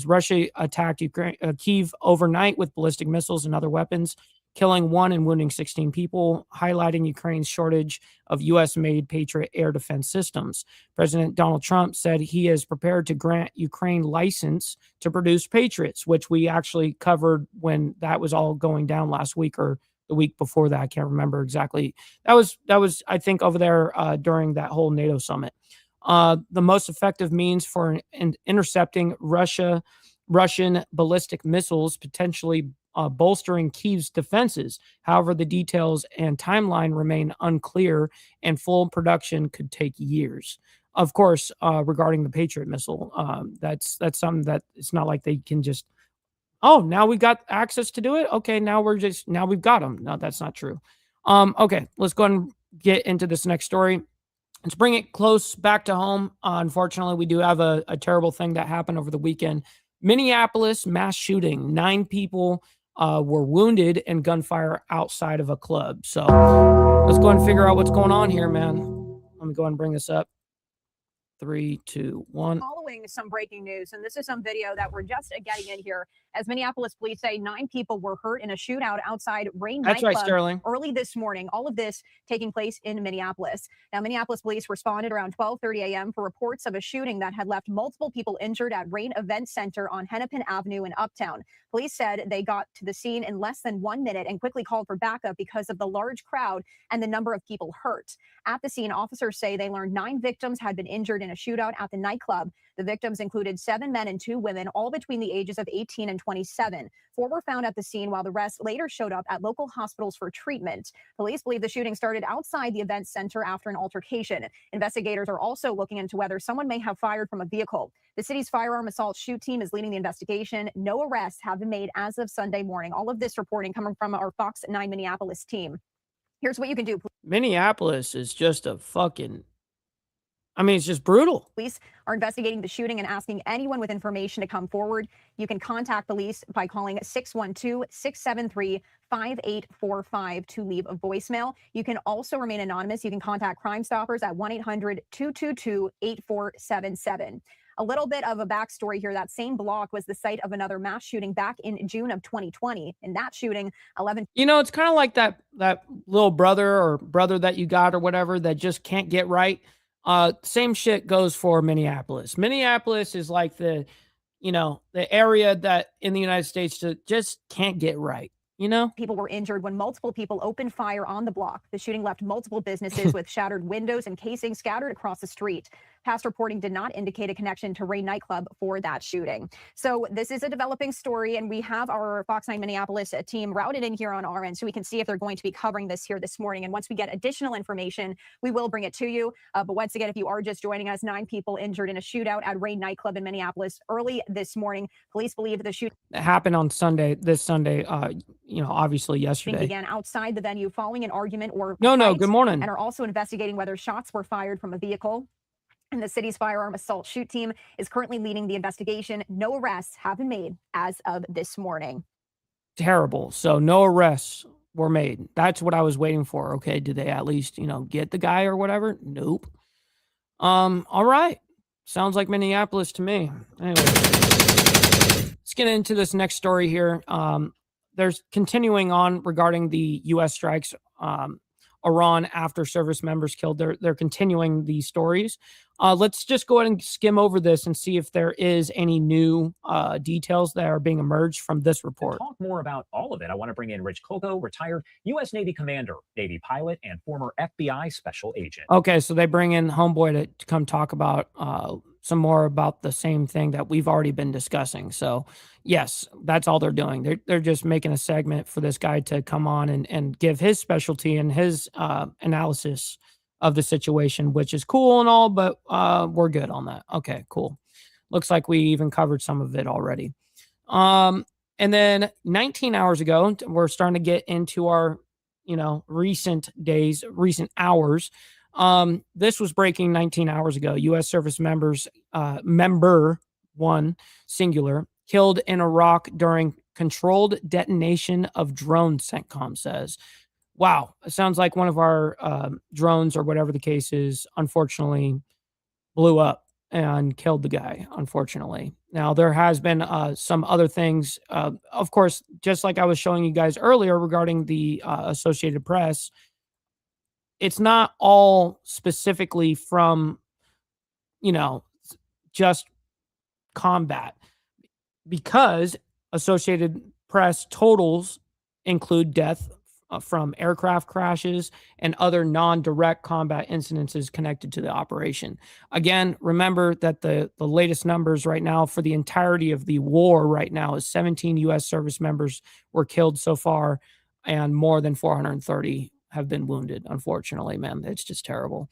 Russia attacked Kyiv overnight with ballistic missiles and other weapons, killing 1 and wounding 16 people, highlighting Ukraine's shortage of U.S.-made Patriot air defense systems. President Donald Trump said he is prepared to grant Ukraine license to produce Patriots, which we actually covered when that was all going down last week or the week before that. I can't remember exactly. That was I think, over there during that whole NATO summit. The most effective means for intercepting Russian ballistic missiles, potentially bolstering Kyiv's defenses. However, the details and timeline remain unclear, and full production could take years. Of course, regarding the Patriot missile, that's something that it's not like they can just, oh, now we've got access to do it. Okay, now we've got them. No, that's not true. Okay, let's go ahead and get into this next story. Let's bring it close back to home. Unfortunately, we do have a terrible thing that happened over the weekend. Minneapolis mass shooting. 9 people were wounded in gunfire outside of a club. So let's go ahead and figure out what's going on here, man. Let me go ahead and bring this up. 3, 2, 1. Following some breaking news, and this is some video that we're just getting in here. As Minneapolis police say, 9 people were hurt in a shootout outside Rain nightclub right, Sterling. early this morning. All of this taking place in Minneapolis. Now, Minneapolis police responded around 12:30 a.m. for reports of a shooting that had left multiple people injured at Rain Event Center on Hennepin Avenue in Uptown. Police said they got to the scene in less than 1 minute and quickly called for backup because of the large crowd and the number of people hurt. At the scene, officers say they learned 9 victims had been injured in a shootout at the nightclub. The victims included 7 men and 2 women, all between the ages of 18 and 27. 4 were found at the scene, while the rest later showed up at local hospitals for treatment. Police believe the shooting started outside the event center after an altercation. Investigators are also looking into whether someone may have fired from a vehicle. The city's firearm assault shoot team is leading the investigation. No arrests have been made as of Sunday morning. All of this reporting coming from our Fox 9 Minneapolis team. Here's what you can do. Minneapolis is just a fucking... it's just brutal. Police are investigating the shooting and asking anyone with information to come forward. You can contact police by calling 612-673-5845 to leave a voicemail. You can also remain anonymous. You can contact Crime Stoppers at 1-800-222-8477. A little bit of a backstory here. That same block was the site of another mass shooting back in June of 2020. In that shooting, 11... it's kind of like that little brother that you got or whatever that just can't get right. Same shit goes for Minneapolis. Minneapolis is like the area that in the United States just can't get right. People were injured when multiple people opened fire on the block. The shooting left multiple businesses with shattered windows and casings scattered across the street. Past reporting did not indicate a connection to Rain nightclub for that shooting. So this is a developing story, and we have our Fox 9 Minneapolis team routed in here on our end so we can see if they're going to be covering this here this morning. And once we get additional information, we will bring it to you. But once again, if you are just joining us, 9 people injured in a shootout at Rain nightclub in Minneapolis early this morning. Police believe the shooting happened on this Sunday, obviously yesterday. Began outside the venue following an argument or No, good morning. And are also investigating whether shots were fired from a vehicle. And the city's firearm assault shoot team is currently leading the investigation. No arrests have been made as of this morning. Terrible. So no arrests were made. That's what I was waiting for. Okay, did they at least, get the guy or whatever? Nope. All right. Sounds like Minneapolis to me. Anyway, let's get into this next story here. There's continuing on regarding the U.S. strikes Iran after service members killed. They're continuing these stories. Let's just go ahead and skim over this and see if there is any new details that are being emerged from this report. To talk more about all of it, I want to bring in Rich Coco, retired U.S. Navy commander, Navy pilot, and former FBI special agent. Okay, so they bring in Homeboy to come talk about some more about the same thing that we've already been discussing. So yes, that's all they're doing. They're just making a segment for this guy to come on and give his specialty and his analysis of the situation, which is cool and all, but we're good on that. Okay, cool. Looks like we even covered some of it already. And then 19 hours ago, we're starting to get into our, recent days, recent hours. This was breaking 19 hours ago. U.S. service members, member one, singular, killed in Iraq during controlled detonation of drones, CENTCOM says. Wow. It sounds like one of our drones or whatever the case is, unfortunately, blew up and killed the guy, unfortunately. Now, there has been some other things, of course, just like I was showing you guys earlier regarding the Associated Press. It's not all specifically from, just combat, because Associated Press totals include death from aircraft crashes and other non-direct combat incidences connected to the operation. Again, remember that the latest numbers right now for the entirety of the war right now is 17 U.S. service members were killed so far, and more than 430 have been wounded. Unfortunately, man, it's just terrible.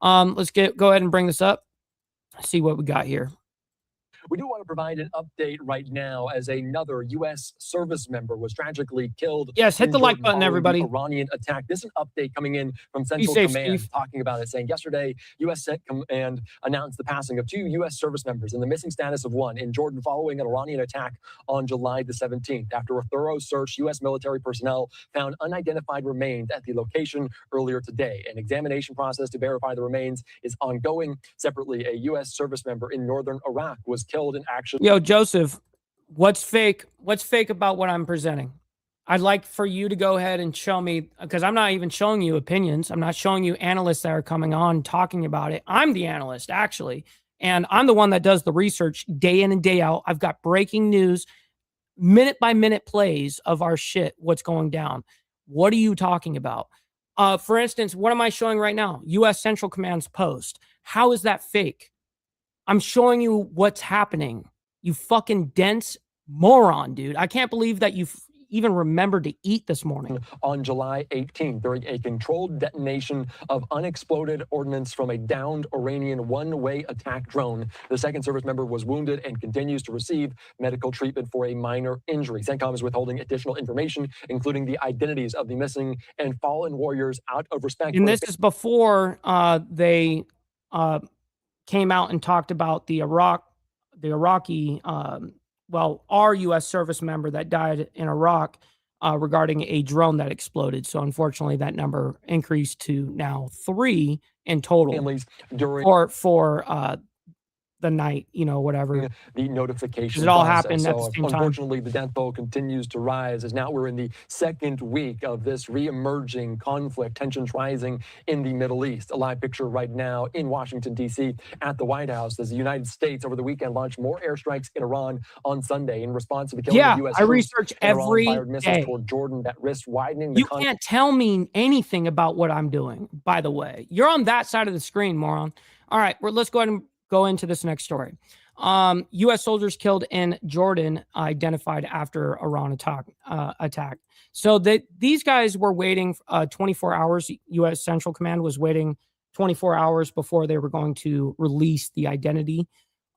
Let's go ahead and bring this up. See what we got here. We do want to provide an update right now as another U.S. service member was tragically killed. Yes, hit the like button, everybody. Iranian attack. This is an update coming in from Central Command talking about it, saying yesterday, U.S. Command announced the passing of 2 U.S. service members and the missing status of 1 in Jordan following an Iranian attack on July the 17th. After a thorough search, U.S. military personnel found unidentified remains at the location earlier today. An examination process to verify the remains is ongoing. Separately, a U.S. service member in northern Iraq was killed in action. Yo, Joseph, what's fake? What's fake about what I'm presenting? I'd like for you to go ahead and show me, because I'm not even showing you opinions. I'm not showing you analysts that are coming on talking about it. I'm the analyst, actually, and I'm the one that does the research day in and day out. I've got breaking news, minute by minute plays of our shit, what's going down. What are you talking about? For instance, what am I showing right now? U.S. Central Command's post. How is that fake? I'm showing you what's happening. You fucking dense moron, dude. I can't believe that you even remembered to eat this morning. On July 18th, during a controlled detonation of unexploded ordnance from a downed Iranian one-way attack drone, the second service member was wounded and continues to receive medical treatment for a minor injury. CENTCOM is withholding additional information, including the identities of the missing and fallen warriors, out of respect. And this is before they came out and talked about the Iraqi, our U.S. service member that died in Iraq regarding a drone that exploded. So unfortunately, that number increased to now 3 in total. Families during for the night, whatever. The notification. It all happened at the same time. Unfortunately, the death toll continues to rise as now we're in the second week of this re-emerging conflict, tensions rising in the Middle East. A live picture right now in Washington, D.C. at the White House as the United States over the weekend launched more airstrikes in Iran on Sunday in response to the killing of U.S. I research every fired missiles day toward Jordan that risked widening. You can't tell me anything about what I'm doing, by the way. You're on that side of the screen, moron. All right, let's go ahead and go into this next story. U.S. soldiers killed in Jordan identified after Iran attack. So these guys were waiting 24 hours. U.S. Central Command was waiting 24 hours before they were going to release the identity.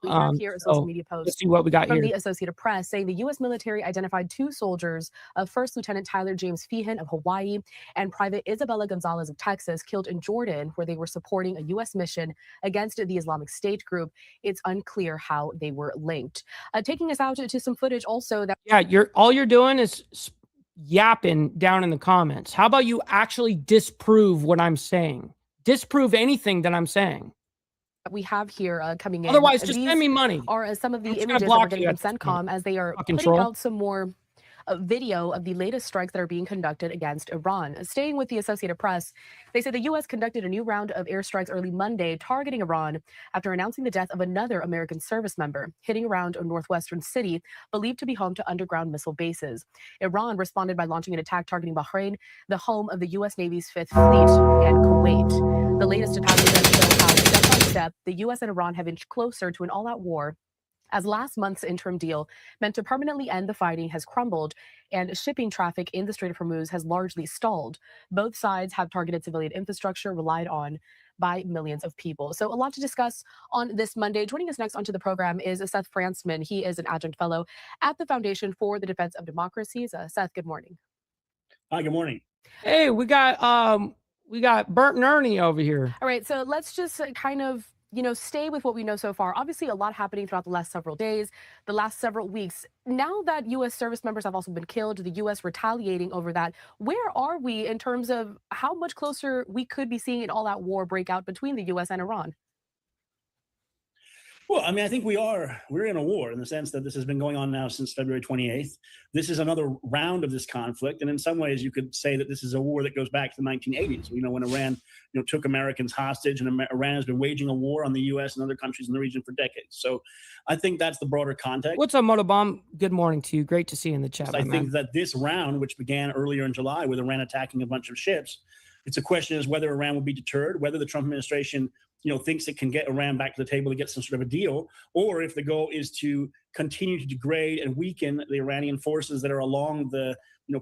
We have here a social media post. Let's see what we got from here. The Associated Press saying the U.S. military identified 2 soldiers of First Lieutenant Tyler James Feehan of Hawaii and Private Isabella Gonzalez of Texas killed in Jordan, where they were supporting a U.S. mission against the Islamic State group. It's unclear how they were linked. Taking us out to some footage also that. Yeah, all you're doing is yapping down in the comments. How about you actually disprove what I'm saying? Disprove anything that I'm saying. We have here coming in. Otherwise, just send me money. Are some of the images that we're getting from CENTCOM as they are putting out some more a video of the latest strikes that are being conducted against Iran. Staying with the Associated Press, they say the U.S. conducted a new round of airstrikes early Monday targeting Iran after announcing the death of another American service member, hitting around a northwestern city believed to be home to underground missile bases. Iran responded by launching an attack targeting Bahrain, the home of the U.S. Navy's Fifth Fleet, and Kuwait. The latest attacks show how step by step the U.S. and Iran have inched closer to an all-out war, as last month's interim deal meant to permanently end the fighting has crumbled and shipping traffic in the Strait of Hormuz has largely stalled. Both sides have targeted civilian infrastructure relied on by millions of people. So a lot to discuss on this Monday. Joining us next onto the program is Seth Frantzman. He is an adjunct fellow at the Foundation for the Defense of Democracies. Seth, good morning. Hi, good morning. Hey, we got Bert and Ernie over here. All right, so let's just kind of stay with what we know so far. Obviously, a lot happening throughout the last several days, the last several weeks. Now that U.S. service members have also been killed, the U.S. retaliating over that, where are we in terms of how much closer we could be seeing an all-out war break out between the U.S. and Iran? Well, I mean, I think we're in a war in the sense that this has been going on now since February 28th. This is another round of this conflict. And in some ways, you could say that this is a war that goes back to the 1980s, when Iran, took Americans hostage, and Iran has been waging a war on the U.S. and other countries in the region for decades. So I think that's the broader context. What's up, Motobomb? Good morning to you. Great to see you in the chat. I think that this round, which began earlier in July with Iran attacking a bunch of ships, it's a question is whether Iran will be deterred, whether the Trump administration thinks it can get Iran back to the table to get some sort of a deal, or if the goal is to continue to degrade and weaken the Iranian forces that are along the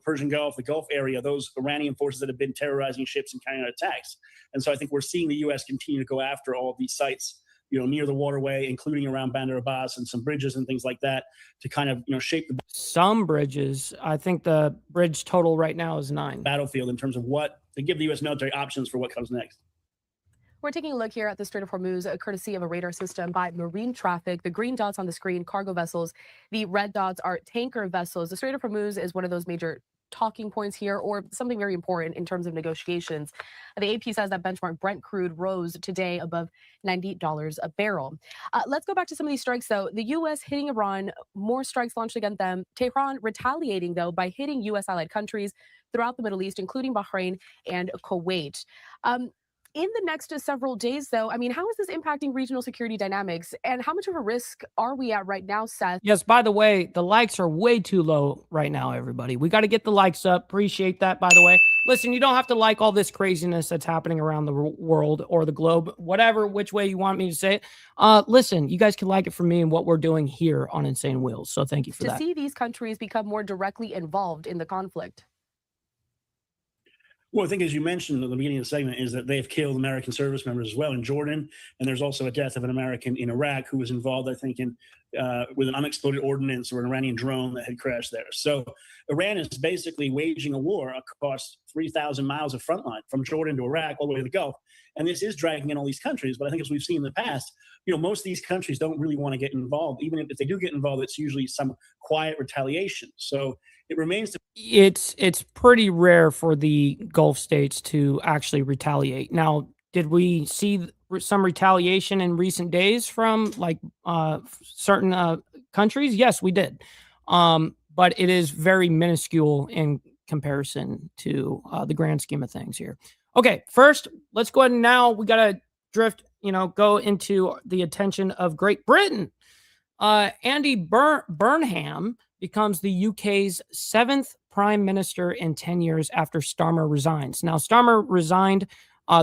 Persian Gulf, the Gulf area, those Iranian forces that have been terrorizing ships and carrying out attacks. And so I think we're seeing the U.S. continue to go after all of these sites, near the waterway, including around Bandar Abbas and some bridges and things like that to kind of, shape the some bridges. I think the bridge total right now is 9. Battlefield in terms of what to give the U.S. military options for what comes next. We're taking a look here at the Strait of Hormuz, courtesy of a radar system by marine traffic. The green dots on the screen, cargo vessels. The red dots are tanker vessels. The Strait of Hormuz is one of those major talking points here, or something very important in terms of negotiations. The AP says that benchmark Brent crude rose today above $90 a barrel. Let's go back to some of these strikes, though. The U.S. hitting Iran, more strikes launched against them. Tehran retaliating, though, by hitting U.S. allied countries throughout the Middle East, including Bahrain and Kuwait. In the next several days, though, I mean, how is this impacting regional security dynamics, and how much of a risk are we at right now, Seth? Yes, by the way, the likes are way too low right now, everybody. We got to get the likes up. Appreciate that, by the way. Listen, you don't have to like all this craziness that's happening around the world or the globe, whatever, which way you want me to say it. Listen, you guys can like it for me and what we're doing here on Insane Wheels, so thank you for that. To see these countries become more directly involved in the conflict. Well, I think, as you mentioned at the beginning of the segment, is that they've killed American service members as well in Jordan. And there's also a death of an American in Iraq who was involved, I think, in with an unexploded ordnance or an Iranian drone that had crashed there. So Iran is basically waging a war across 3,000 miles of front line from Jordan to Iraq all the way to the Gulf. And this is dragging in all these countries. But I think, as we've seen in the past, most of these countries don't really want to get involved. Even if they do get involved, it's usually some quiet retaliation. So it remains to it's pretty rare for the Gulf states to actually retaliate. Now, did we see some retaliation in recent days from certain countries? Yes, we did. But it is very minuscule in comparison to the grand scheme of things here. Okay, first, let's go ahead and now we got to drift, go into the attention of Great Britain. Andy Burnham becomes the UK's 7th prime minister in 10 years after Starmer resigns. Now, Starmer resigned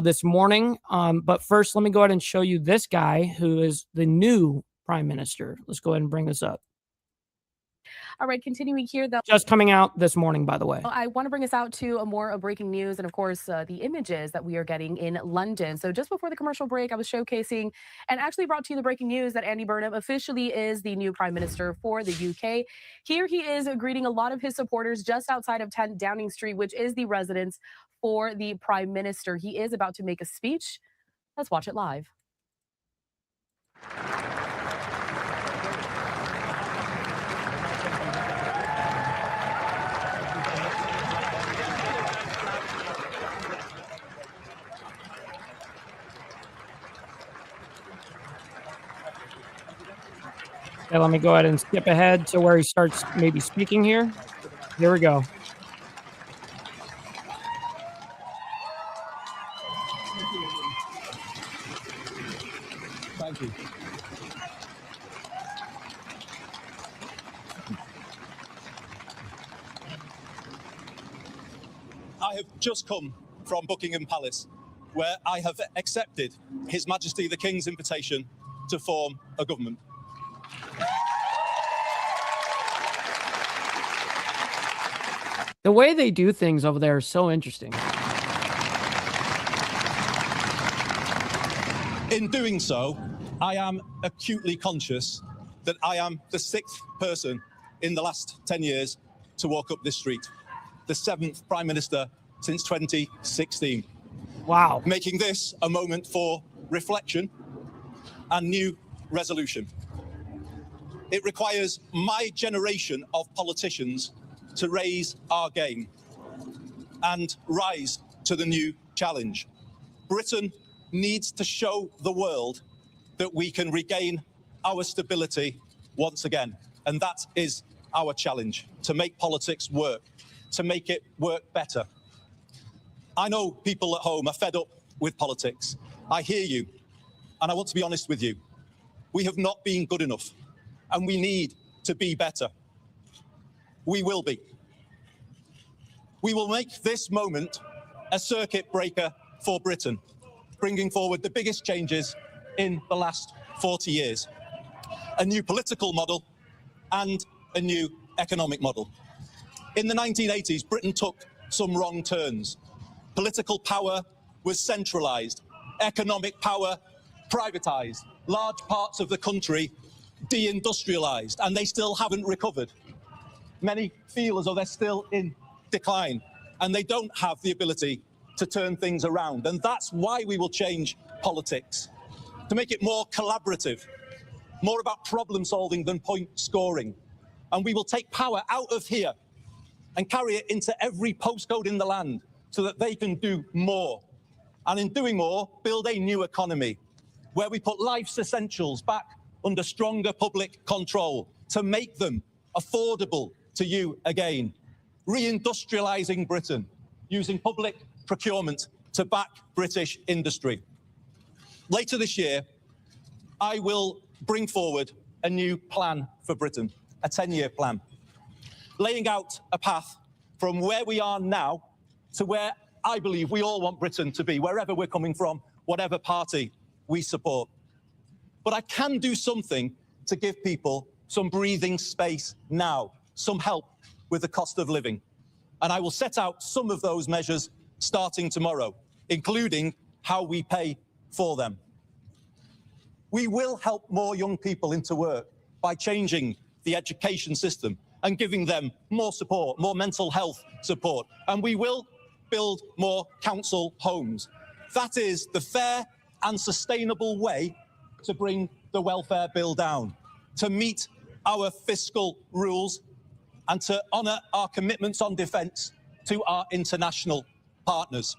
this morning, but first, let me go ahead and show you this guy who is the new prime minister. Let's go ahead and bring this up. All right, continuing here, though. Just coming out this morning, by the way. I want to bring us out to more breaking news and, of course, the images that we are getting in London. So just before the commercial break, I was showcasing and actually brought to you the breaking news that Andy Burnham officially is the new prime minister for the UK. Here he is greeting a lot of his supporters just outside of 10 Downing Street, which is the residence for the prime minister. He is about to make a speech. Let's watch it live. Okay, let me go ahead and skip ahead to where he starts maybe speaking here. Here we go. Thank you. I have just come from Buckingham Palace, where I have accepted His Majesty the King's invitation to form a government. The way they do things over there is so interesting. In doing so, I am acutely conscious that I am the 6th person in the last 10 years to walk up this street, the 7th Prime Minister since 2016. Wow. Making this a moment for reflection and new resolution. It requires my generation of politicians to raise our game and rise to the new challenge. Britain needs to show the world that we can regain our stability once again. And that is our challenge, to make politics work, to make it work better. I know people at home are fed up with politics. I hear you, and I want to be honest with you. We have not been good enough, and we need to be better. We will be. We will make this moment a circuit breaker for Britain, bringing forward the biggest changes in the last 40 years. A new political model and a new economic model. In the 1980s, Britain took some wrong turns. Political power was centralised, economic power privatised, large parts of the country deindustrialised, and they still haven't recovered. Many feel as though they're still in decline, and they don't have the ability to turn things around. And that's why we will change politics, to make it more collaborative, more about problem solving than point scoring. And we will take power out of here and carry it into every postcode in the land so that they can do more. And in doing more, build a new economy where we put life's essentials back under stronger public control to make them affordable to you again. Reindustrialising Britain, using public procurement to back British industry. Later this year, I will bring forward a new plan for Britain, a 10-year plan, laying out a path from where we are now to where I believe we all want Britain to be, wherever we're coming from, whatever party we support. But I can do something to give people some breathing space now, some help with the cost of living. And I will set out some of those measures starting tomorrow, including how we pay for them. We will help more young people into work by changing the education system and giving them more support, more mental health support. And we will build more council homes. That is the fair and sustainable way to bring the welfare bill down, to meet our fiscal rules and to honour our commitments on defence to our international partners.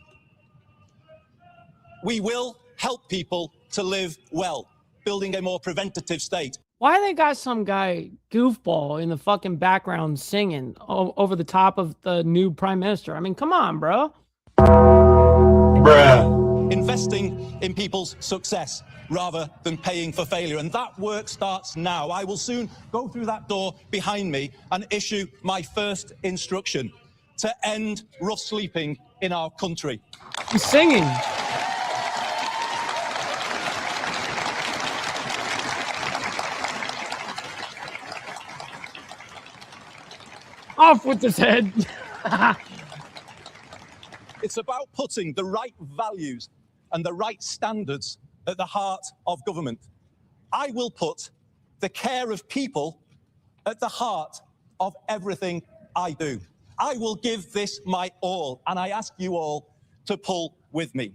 We will help people to live well, building a more preventative state. Why they got some guy goofball in the fucking background singing over the top of the new prime minister? I mean, come on, bro. Bruh. Investing in people's success rather than paying for failure. And that work starts now. I will soon go through that door behind me and issue my first instruction to end rough sleeping in our country. He's singing. Off with his head. It's about putting the right values and the right standards at the heart of government. I will put the care of people at the heart of everything I do. I will give this my all, and I ask you all to pull with me.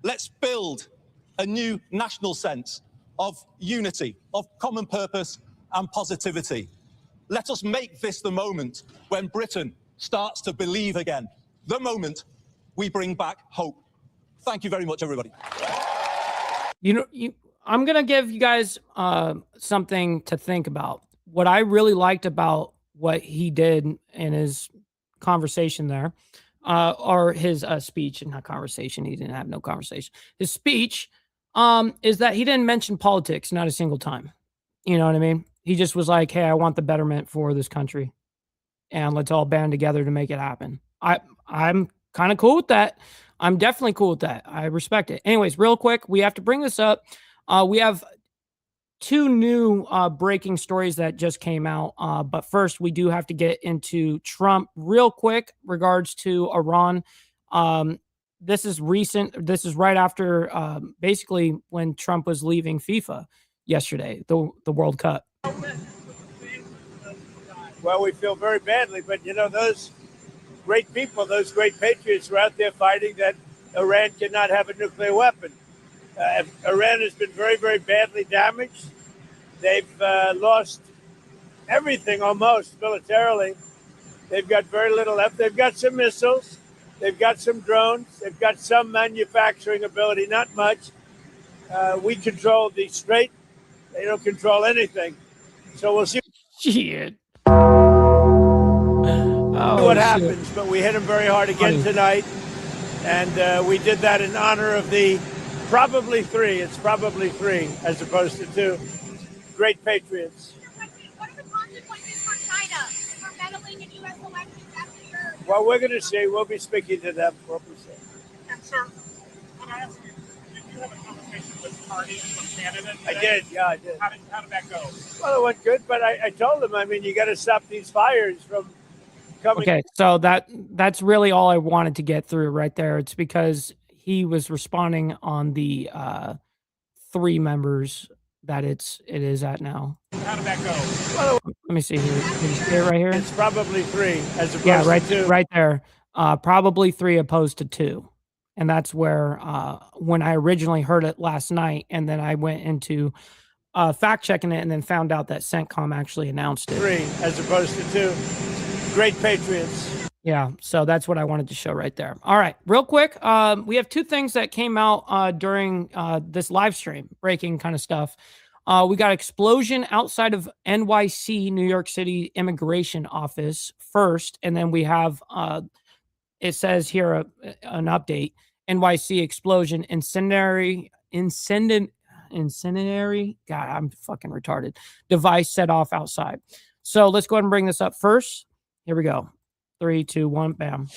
Let's build a new national sense of unity, of common purpose and positivity. Let us make this the moment when Britain starts to believe again, the moment we bring back hope. Thank you very much, everybody. I'm going to give you guys something to think about. What I really liked about what he did in his conversation there, or his speech, and not conversation. He didn't have no conversation. His speech is that he didn't mention politics, not a single time. You know what I mean? He just was like, hey, I want the betterment for this country, and let's all band together to make it happen. I'm kind of cool with that. I'm definitely cool with that. I respect it. Anyways, real quick, we have to bring this up. We have two new breaking stories that just came out. But first, we do have to get into Trump real quick regards to Iran. This is recent. This is right after basically when Trump was leaving FIFA yesterday, the World Cup. Well, we feel very badly, but you know, those great people, those great patriots were out there fighting that Iran cannot have a nuclear weapon. Iran has been very, very badly damaged. They've lost everything almost militarily. They've got very little left. They've got some missiles. They've got some drones. They've got some manufacturing ability, not much. We control the Strait. They don't control anything. So we'll see. Shit. What happens, but we hit them very hard again tonight, and we did that in honor of the probably three. It's probably three as opposed to two great patriots. What are the consequences for China for meddling in U.S. elections after your? Well, we're going to see. We'll be speaking to them. What we say. And sir, can I ask you? Did you have a conversation with parties from Canada today? I did. Yeah, I did. How did that go? Well, it went good, but I told them. I mean, you got to stop these fires from. Okay, so that's really all I wanted to get through right there. It's because he was responding on the three members that it is at now. How did that go? Well, let me see here. Can you see it right here? It's probably three as opposed to two. Right there. Probably three opposed to two. And that's where when I originally heard it last night, and then I went into fact checking it and then found out that CENTCOM actually announced it. Three as opposed to two. Great patriots. Yeah, so that's what I wanted to show right there. All right, real quick, we have two things that came out during this live stream, breaking kind of stuff. We got explosion outside of NYC, New York City immigration office first, and then we have, it says here an update, NYC explosion, incendiary, God, I'm fucking retarded, device set off outside. So let's go ahead and bring this up first. Here we go. 3, 2, 1, bam.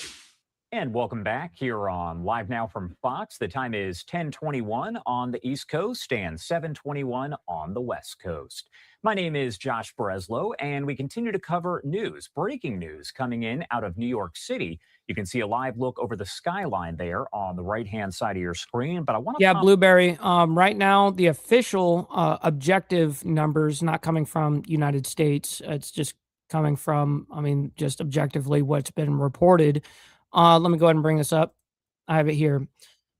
And welcome back here on Live Now from Fox. The time is 10:21 on the East Coast and 7:21 on the West Coast. My name is Josh Breslow, and we continue to cover news, breaking news coming in out of New York City. You can see a live look over the skyline there on the right-hand side of your screen. But I want to Blueberry. Right now, the official objective numbers not coming from United States. It's just coming from, I mean, just objectively what's been reported. Let me go ahead and bring this up. I have it here.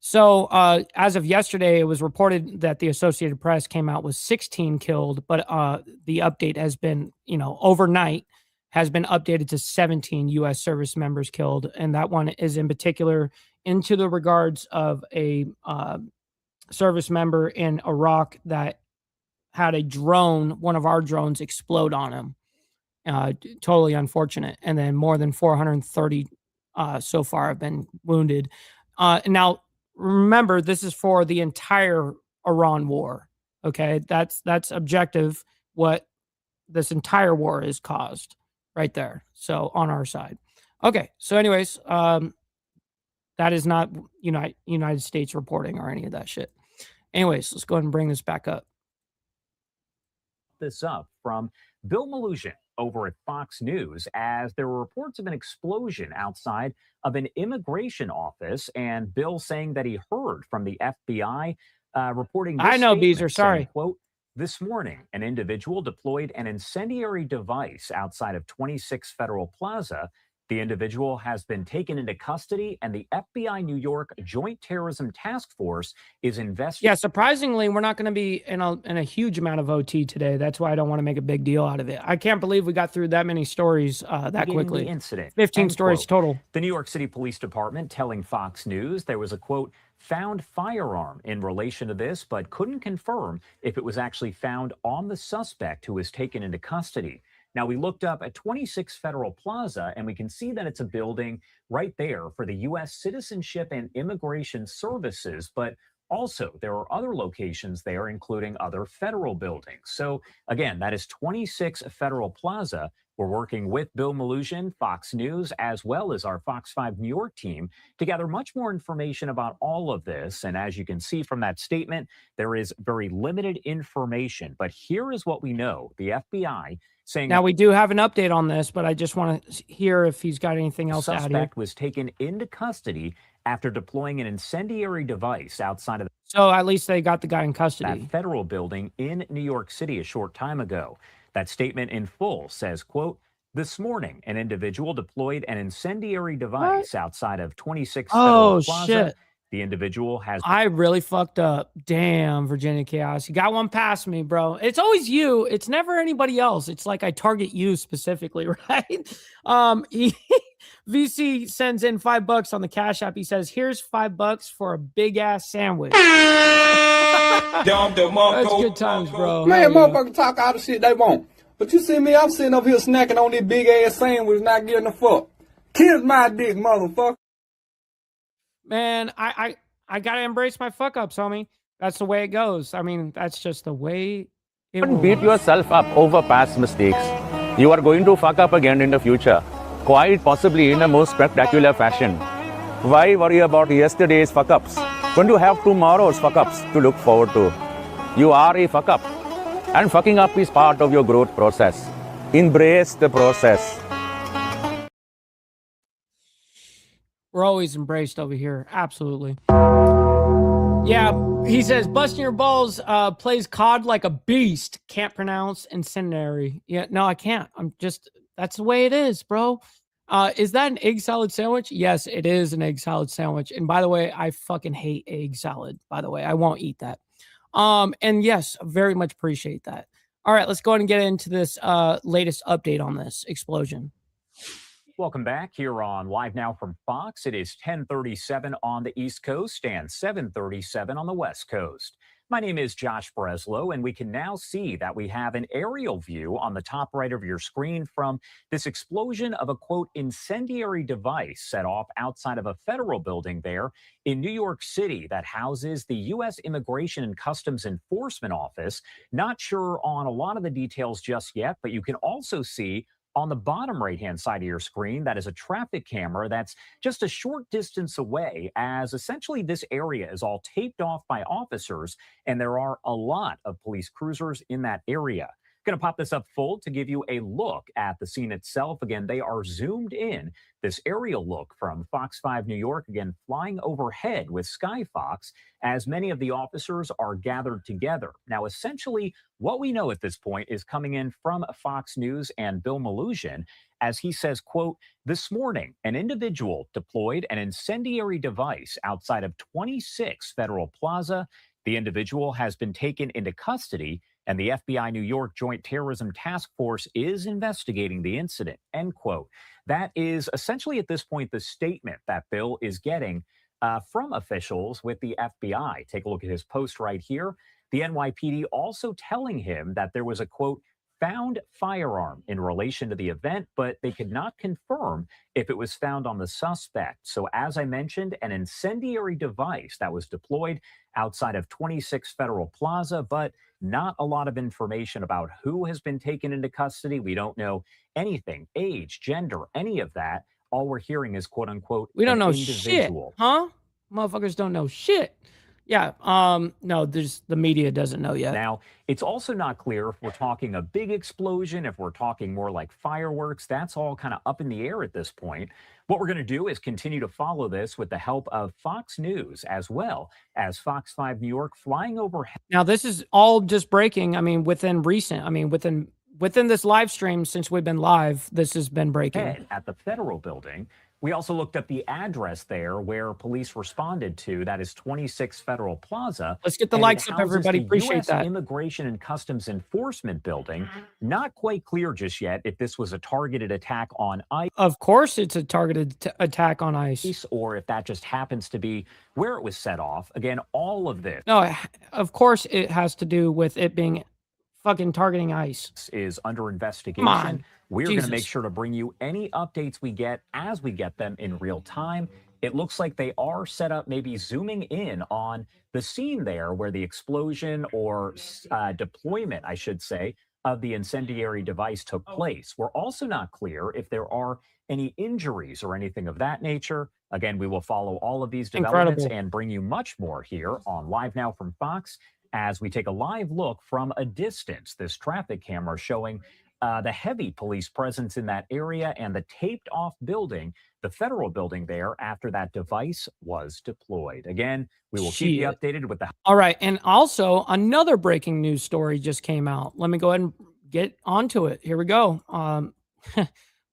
So as of yesterday, it was reported that the Associated Press came out with 16 killed, but the update has been, overnight has been updated to 17 U.S. service members killed. And that one is in particular into the regards of a service member in Iraq that had a drone, one of our drones, explode on him. Totally unfortunate. And then more than 430 so far have been wounded. Now, remember, this is for the entire Iran war. Okay, that's objective. What this entire war is caused right there. So on our side. Okay. So, anyways, that is not United States reporting or any of that shit. Anyways, let's go ahead and bring this back up. This up from Bill Malusian over at Fox News, as there were reports of an explosion outside of an immigration office, and Bill saying that he heard from the FBI reporting this I know, statement, Beezer, sorry. saying, quote, "This morning, an individual deployed an incendiary device outside of 26 Federal Plaza. The individual has been taken into custody, and the FBI New York Joint Terrorism Task Force is investigating." Yeah, surprisingly, we're not going to be in a huge amount of OT today. That's why I don't want to make a big deal out of it. I can't believe we got through that many stories that quickly. The incident. 15 stories quote. total. The New York City Police Department telling Fox News there was a, quote, "found firearm" in relation to this, but couldn't confirm if it was actually found on the suspect who was taken into custody. Now, we looked up at 26 Federal Plaza, and we can see that it's a building right there for the U.S. Citizenship and Immigration Services, but also, there are other locations there, including other federal buildings. So, again, that is 26 Federal Plaza. We're working with Bill Malugin, Fox News, as well as our Fox 5 New York team to gather much more information about all of this. And as you can see from that statement, there is very limited information. But here is what we know. The FBI saying now we do have an update on this, but I just want to hear if he's got anything else to add here. The suspect was taken into custody after deploying an incendiary device outside of so at least they got the guy in custody. That federal building in New York City a short time ago. That statement in full says, quote, "This morning, an individual deployed an incendiary device outside of 26 Federal Plaza. Shit. The individual has... I really fucked up. Damn, Virginia Chaos. You got one past me, bro. It's always you. It's never anybody else. It's like I target you specifically, right? VC sends in $5 on the Cash App. He says, here's $5 for a big ass sandwich. That's good times, bro. Man, motherfuckers talk all the shit they want. But you see me, I'm sitting up here snacking on this big ass sandwich, not getting a fuck. Kiss my dick, motherfucker. Man, I gotta embrace my fuck ups, homie. That's the way it goes. I mean, that's just the way it Don't beat yourself up over past mistakes. You are going to fuck up again in the future, quite possibly in a most spectacular fashion. Why worry about yesterday's fuck ups when you have tomorrow's fuck ups to look forward to? You are a fuck up, and fucking up is part of your growth process. Embrace the process. We're always embraced over here. Absolutely. Yeah, he says, busting your balls plays COD like a beast. Can't pronounce incendiary. Yeah, no, I can't. I'm just, that's the way it is, bro. Is that an egg salad sandwich? Yes, it is an egg salad sandwich. And by the way, I fucking hate egg salad, by the way. I won't eat that. And yes, very much appreciate that. All right, let's go ahead and get into this latest update on this explosion. Welcome back here on Live Now from Fox. It is 10:37 on the East Coast and 7:37 on the West Coast. My name is Josh Breslow, and we can now see that we have an aerial view on the top right of your screen from this explosion of a, quote, incendiary device set off outside of a federal building there in New York City that houses the U.S. Immigration and Customs Enforcement Office. Not sure on a lot of the details just yet, but you can also see on the bottom right-hand side of your screen, that is a traffic camera that's just a short distance away, as essentially this area is all taped off by officers, and there are a lot of police cruisers in that area. Going to pop this up full to give you a look at the scene itself. Again, they are zoomed in, this aerial look from Fox 5 New York, again, flying overhead with Skyfox as many of the officers are gathered together. Now, essentially, what we know at this point is coming in from Fox News and Bill Malugin, as he says, quote, "This morning, an individual deployed an incendiary device outside of 26 Federal Plaza. The individual has been taken into custody, and the FBI New York Joint Terrorism Task Force is investigating the incident," end quote. That is essentially at this point the statement that Bill is getting from officials with the FBI. Take a look at his post right here. The NYPD also telling him that there was a, quote, found firearm in relation to the event, but they could not confirm if it was found on the suspect. So as I mentioned, an incendiary device that was deployed outside of 26 Federal Plaza, but not a lot of information about who has been taken into custody. We don't know anything, age, gender, any of that. All we're hearing is, quote unquote, we don't know individual. shit, huh? Motherfuckers don't know shit. Yeah, no, the media doesn't know yet. Now, it's also not clear if we're talking a big explosion, if we're talking more like fireworks. That's all kind of up in the air at this point. What we're going to do is continue to follow this with the help of Fox News, as well as Fox 5 New York flying overhead. Now, this is all just breaking. I mean, within this live stream, since we've been live, this has been breaking. At the federal building. We also looked up the address there where police responded to. That is 26 Federal Plaza. Let's get the likes up, everybody. Appreciate that. Immigration and Customs Enforcement building. Not quite clear just yet if this was a targeted attack on ICE. Of course it's a targeted attack on ICE. Or if that just happens to be where it was set off. Again, all of this. No, of course it has to do with it being fucking targeting ICE. Is under Come investigation. on. We're going to make Jesus. sure to bring you any updates we get as we get them in real time. It looks like they are set up, maybe zooming in on the scene there where the explosion or deployment, I should say, of the incendiary device took place. We're also not clear if there are any injuries or anything of that nature. Again, we will follow all of these developments Incredible. and bring you much more here on Live Now from Fox as we take a live look from a distance. This traffic camera showing the heavy police presence in that area and the taped off building, the federal building there, after that device was deployed. Again, we will keep you Shit. updated with the. All right. And also, another breaking news story just came out. Let me go ahead and get onto it. Here we go.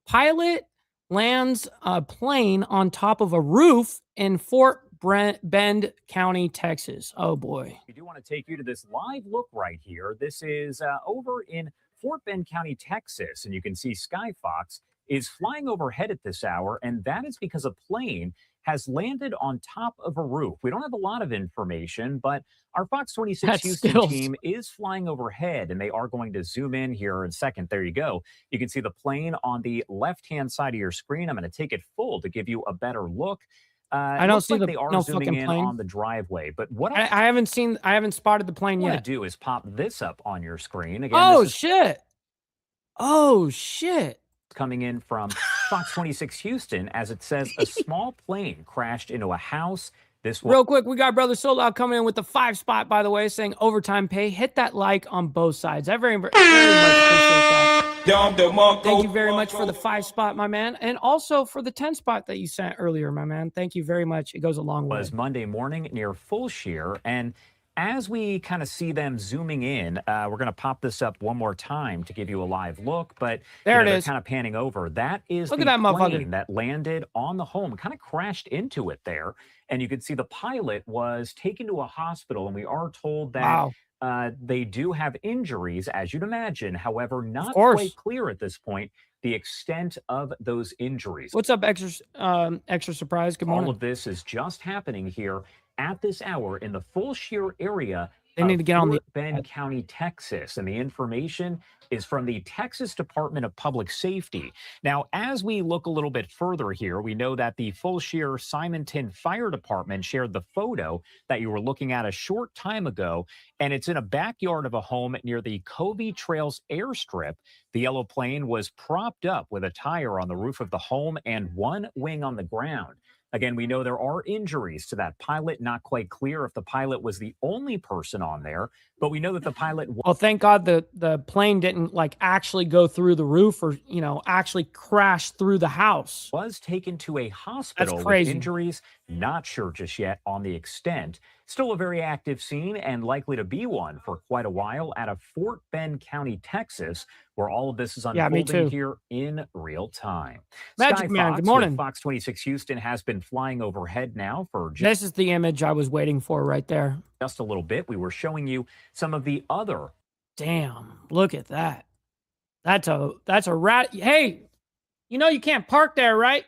Pilot lands a plane on top of a roof in Fort Bend County, Texas. Oh, boy. We do want to take you to this live look right here. This is over in Fort Bend County, Texas, and you can see Skyfox is flying overhead at this hour, and that is because a plane has landed on top of a roof. We don't have a lot of information, but our Fox 26 That's Houston skills. team is flying overhead, and they are going to zoom in here in a second. There you go. You can see the plane on the left-hand side of your screen. I'm going to take it full to give you a better look. I don't see like the they are no zooming fucking in plane. on the driveway, but what I haven't spotted the plane want to yet. do is pop this up on your screen. Again, Oh, this is shit. Oh, shit. coming in from Fox 26 Houston, as it says a small plane crashed into a house. This was Real quick, we got Brother Solau coming in with the 5 spot, by the way, saying overtime pay. Hit that like on both sides. I very much appreciate that. Thank you very much for the 5 spot, my man. And also for the 10 spot that you sent earlier, my man. Thank you very much. It goes a long way. was Monday morning near Full Shear. And as we kind of see them zooming in, we're going to pop this up one more time to give you a live look. But There it they're is. kind of panning over. That is Look the at that motherfucker. plane that landed on the home, kind of crashed into it there. And you can see the pilot was taken to a hospital. And we are told that Wow. they do have injuries, as you'd imagine. However, not course. quite clear at this point the extent of those injuries. What's up, extra surprise? Good morning. All of this is just happening here at this hour in the Full Shear area They need to get on the Fort Bend County, Texas. And the information is from the Texas Department of Public Safety. Now, as we look a little bit further here, we know that the Full Shear Simonton Fire Department shared the photo that you were looking at a short time ago, and it's in a backyard of a home near the Covey Trails airstrip. The yellow plane was propped up with a tire on the roof of the home and one wing on the ground. Again, we know there are injuries to that pilot. Not quite clear if the pilot was the only person on there, but we know that the pilot Well, thank God the plane didn't like actually go through the roof or, you know, actually crash through the house. was taken to a hospital with crazy. injuries. Not sure just yet on the extent. Still a very active scene and likely to be one for quite a while out of Fort Bend County, Texas, where all of this is Yeah, me unfolding too. here in real time. Magic Man, Fox good with morning. Fox 26 Houston has been flying overhead now for This is the image I was waiting for right there. just a little bit. We were showing you some of the other. Damn, look at that. That's a rat. Hey, you know you can't park there, right?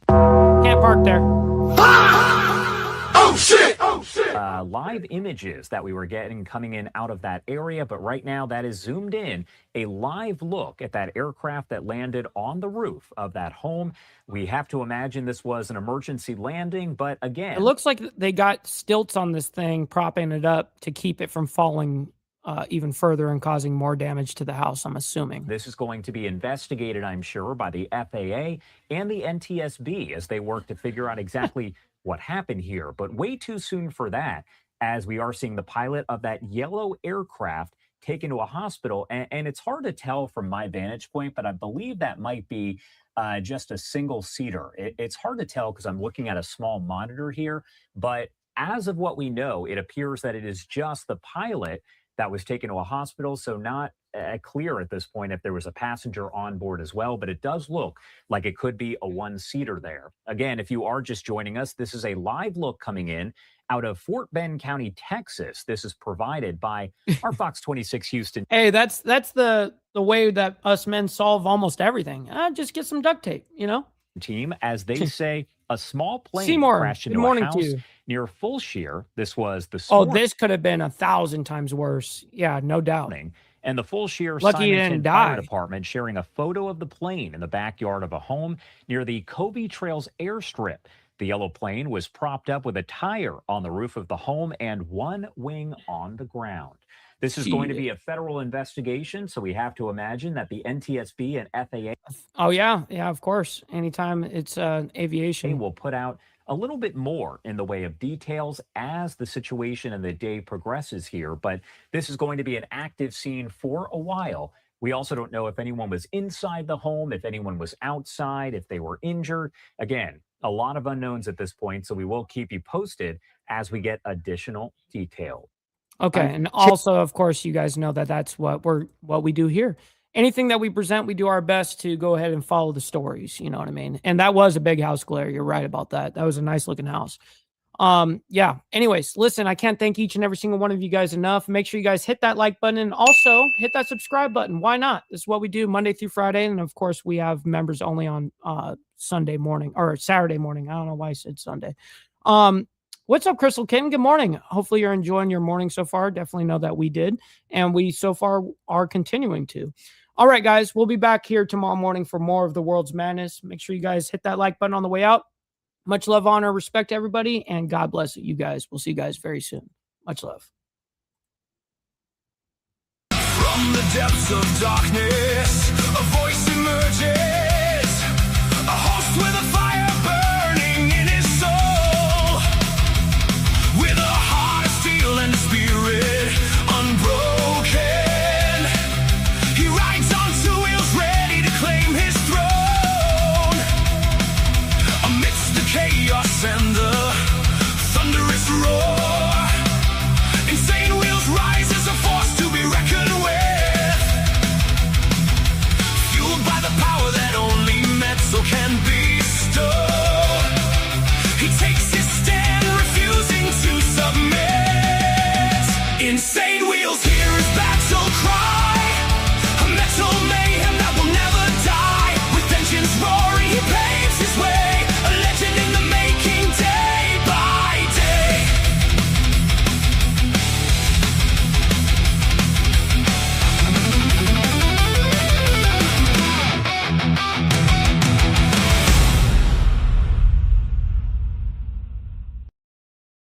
Can't park there. Oh shit! Oh shit! Live images that we were getting coming in out of that area, but right now that is zoomed in, a live look at that aircraft that landed on the roof of that home. We have to imagine this was an emergency landing, but again, It looks like they got stilts on this thing, propping it up to keep it from falling even further and causing more damage to the house, I'm assuming. this is going to be investigated, I'm sure, by the FAA and the NTSB as they work to figure out exactly what happened here. But way too soon for that, as we are seeing the pilot of that yellow aircraft taken to a hospital. And it's hard to tell from my vantage point, but I believe that might be just a single seater. It's hard to tell because I'm looking at a small monitor here. But as of what we know, it appears that it is just the pilot that was taken to a hospital. So not clear at this point if there was a passenger on board as well, but it does look like it could be a one-seater there. Again, if you are just joining us, this is a live look coming in out of Fort Bend County, Texas. This is provided by our Fox 26 Houston Hey, that's the way that us men solve almost everything. Just get some duct tape, you know? team. As they say, a small plane Seymour, crashed good into a morning house to you. near Full Shear. This was the Oh, this could have been 1,000 times worse. Yeah, no doubt. morning. And the Full Shear Lucky he didn't Simonton Fire die. Department sharing a photo of the plane in the backyard of a home near the Covey Trails airstrip. The yellow plane was propped up with a tire on the roof of the home and one wing on the ground. This is going to be a federal investigation, so we have to imagine that the NTSB and FAA Oh, yeah. Yeah, of course. Anytime it's aviation. will put out a little bit more in the way of details as the situation and the day progresses here. But this is going to be an active scene for a while. We also don't know if anyone was inside the home, if anyone was outside, if they were injured. Again, a lot of unknowns at this point, so we will keep you posted as we get additional detail. Okay, and also, of course, you guys know that that's what we do here. Anything that we present, we do our best to go ahead and follow the stories. You know what I mean? And that was a big house, Claire. You're right about that. That was a nice looking house. Yeah. Anyways, listen, I can't thank each and every single one of you guys enough. Make sure you guys hit that like button and also hit that subscribe button. Why not? This is what we do Monday through Friday. And of course, we have members only on Sunday morning or Saturday morning. I don't know why I said Sunday. What's up, Crystal Kim? Good morning. Hopefully you're enjoying your morning so far. Definitely know that we did. And we so far are continuing to. All right, guys, we'll be back here tomorrow morning for more of the world's madness. Make sure you guys hit that like button on the way out. Much love, honor, respect to everybody, and God bless you guys. We'll see you guys very soon. Much love. From the depths of darkness, a voice emerges, a host with a fire.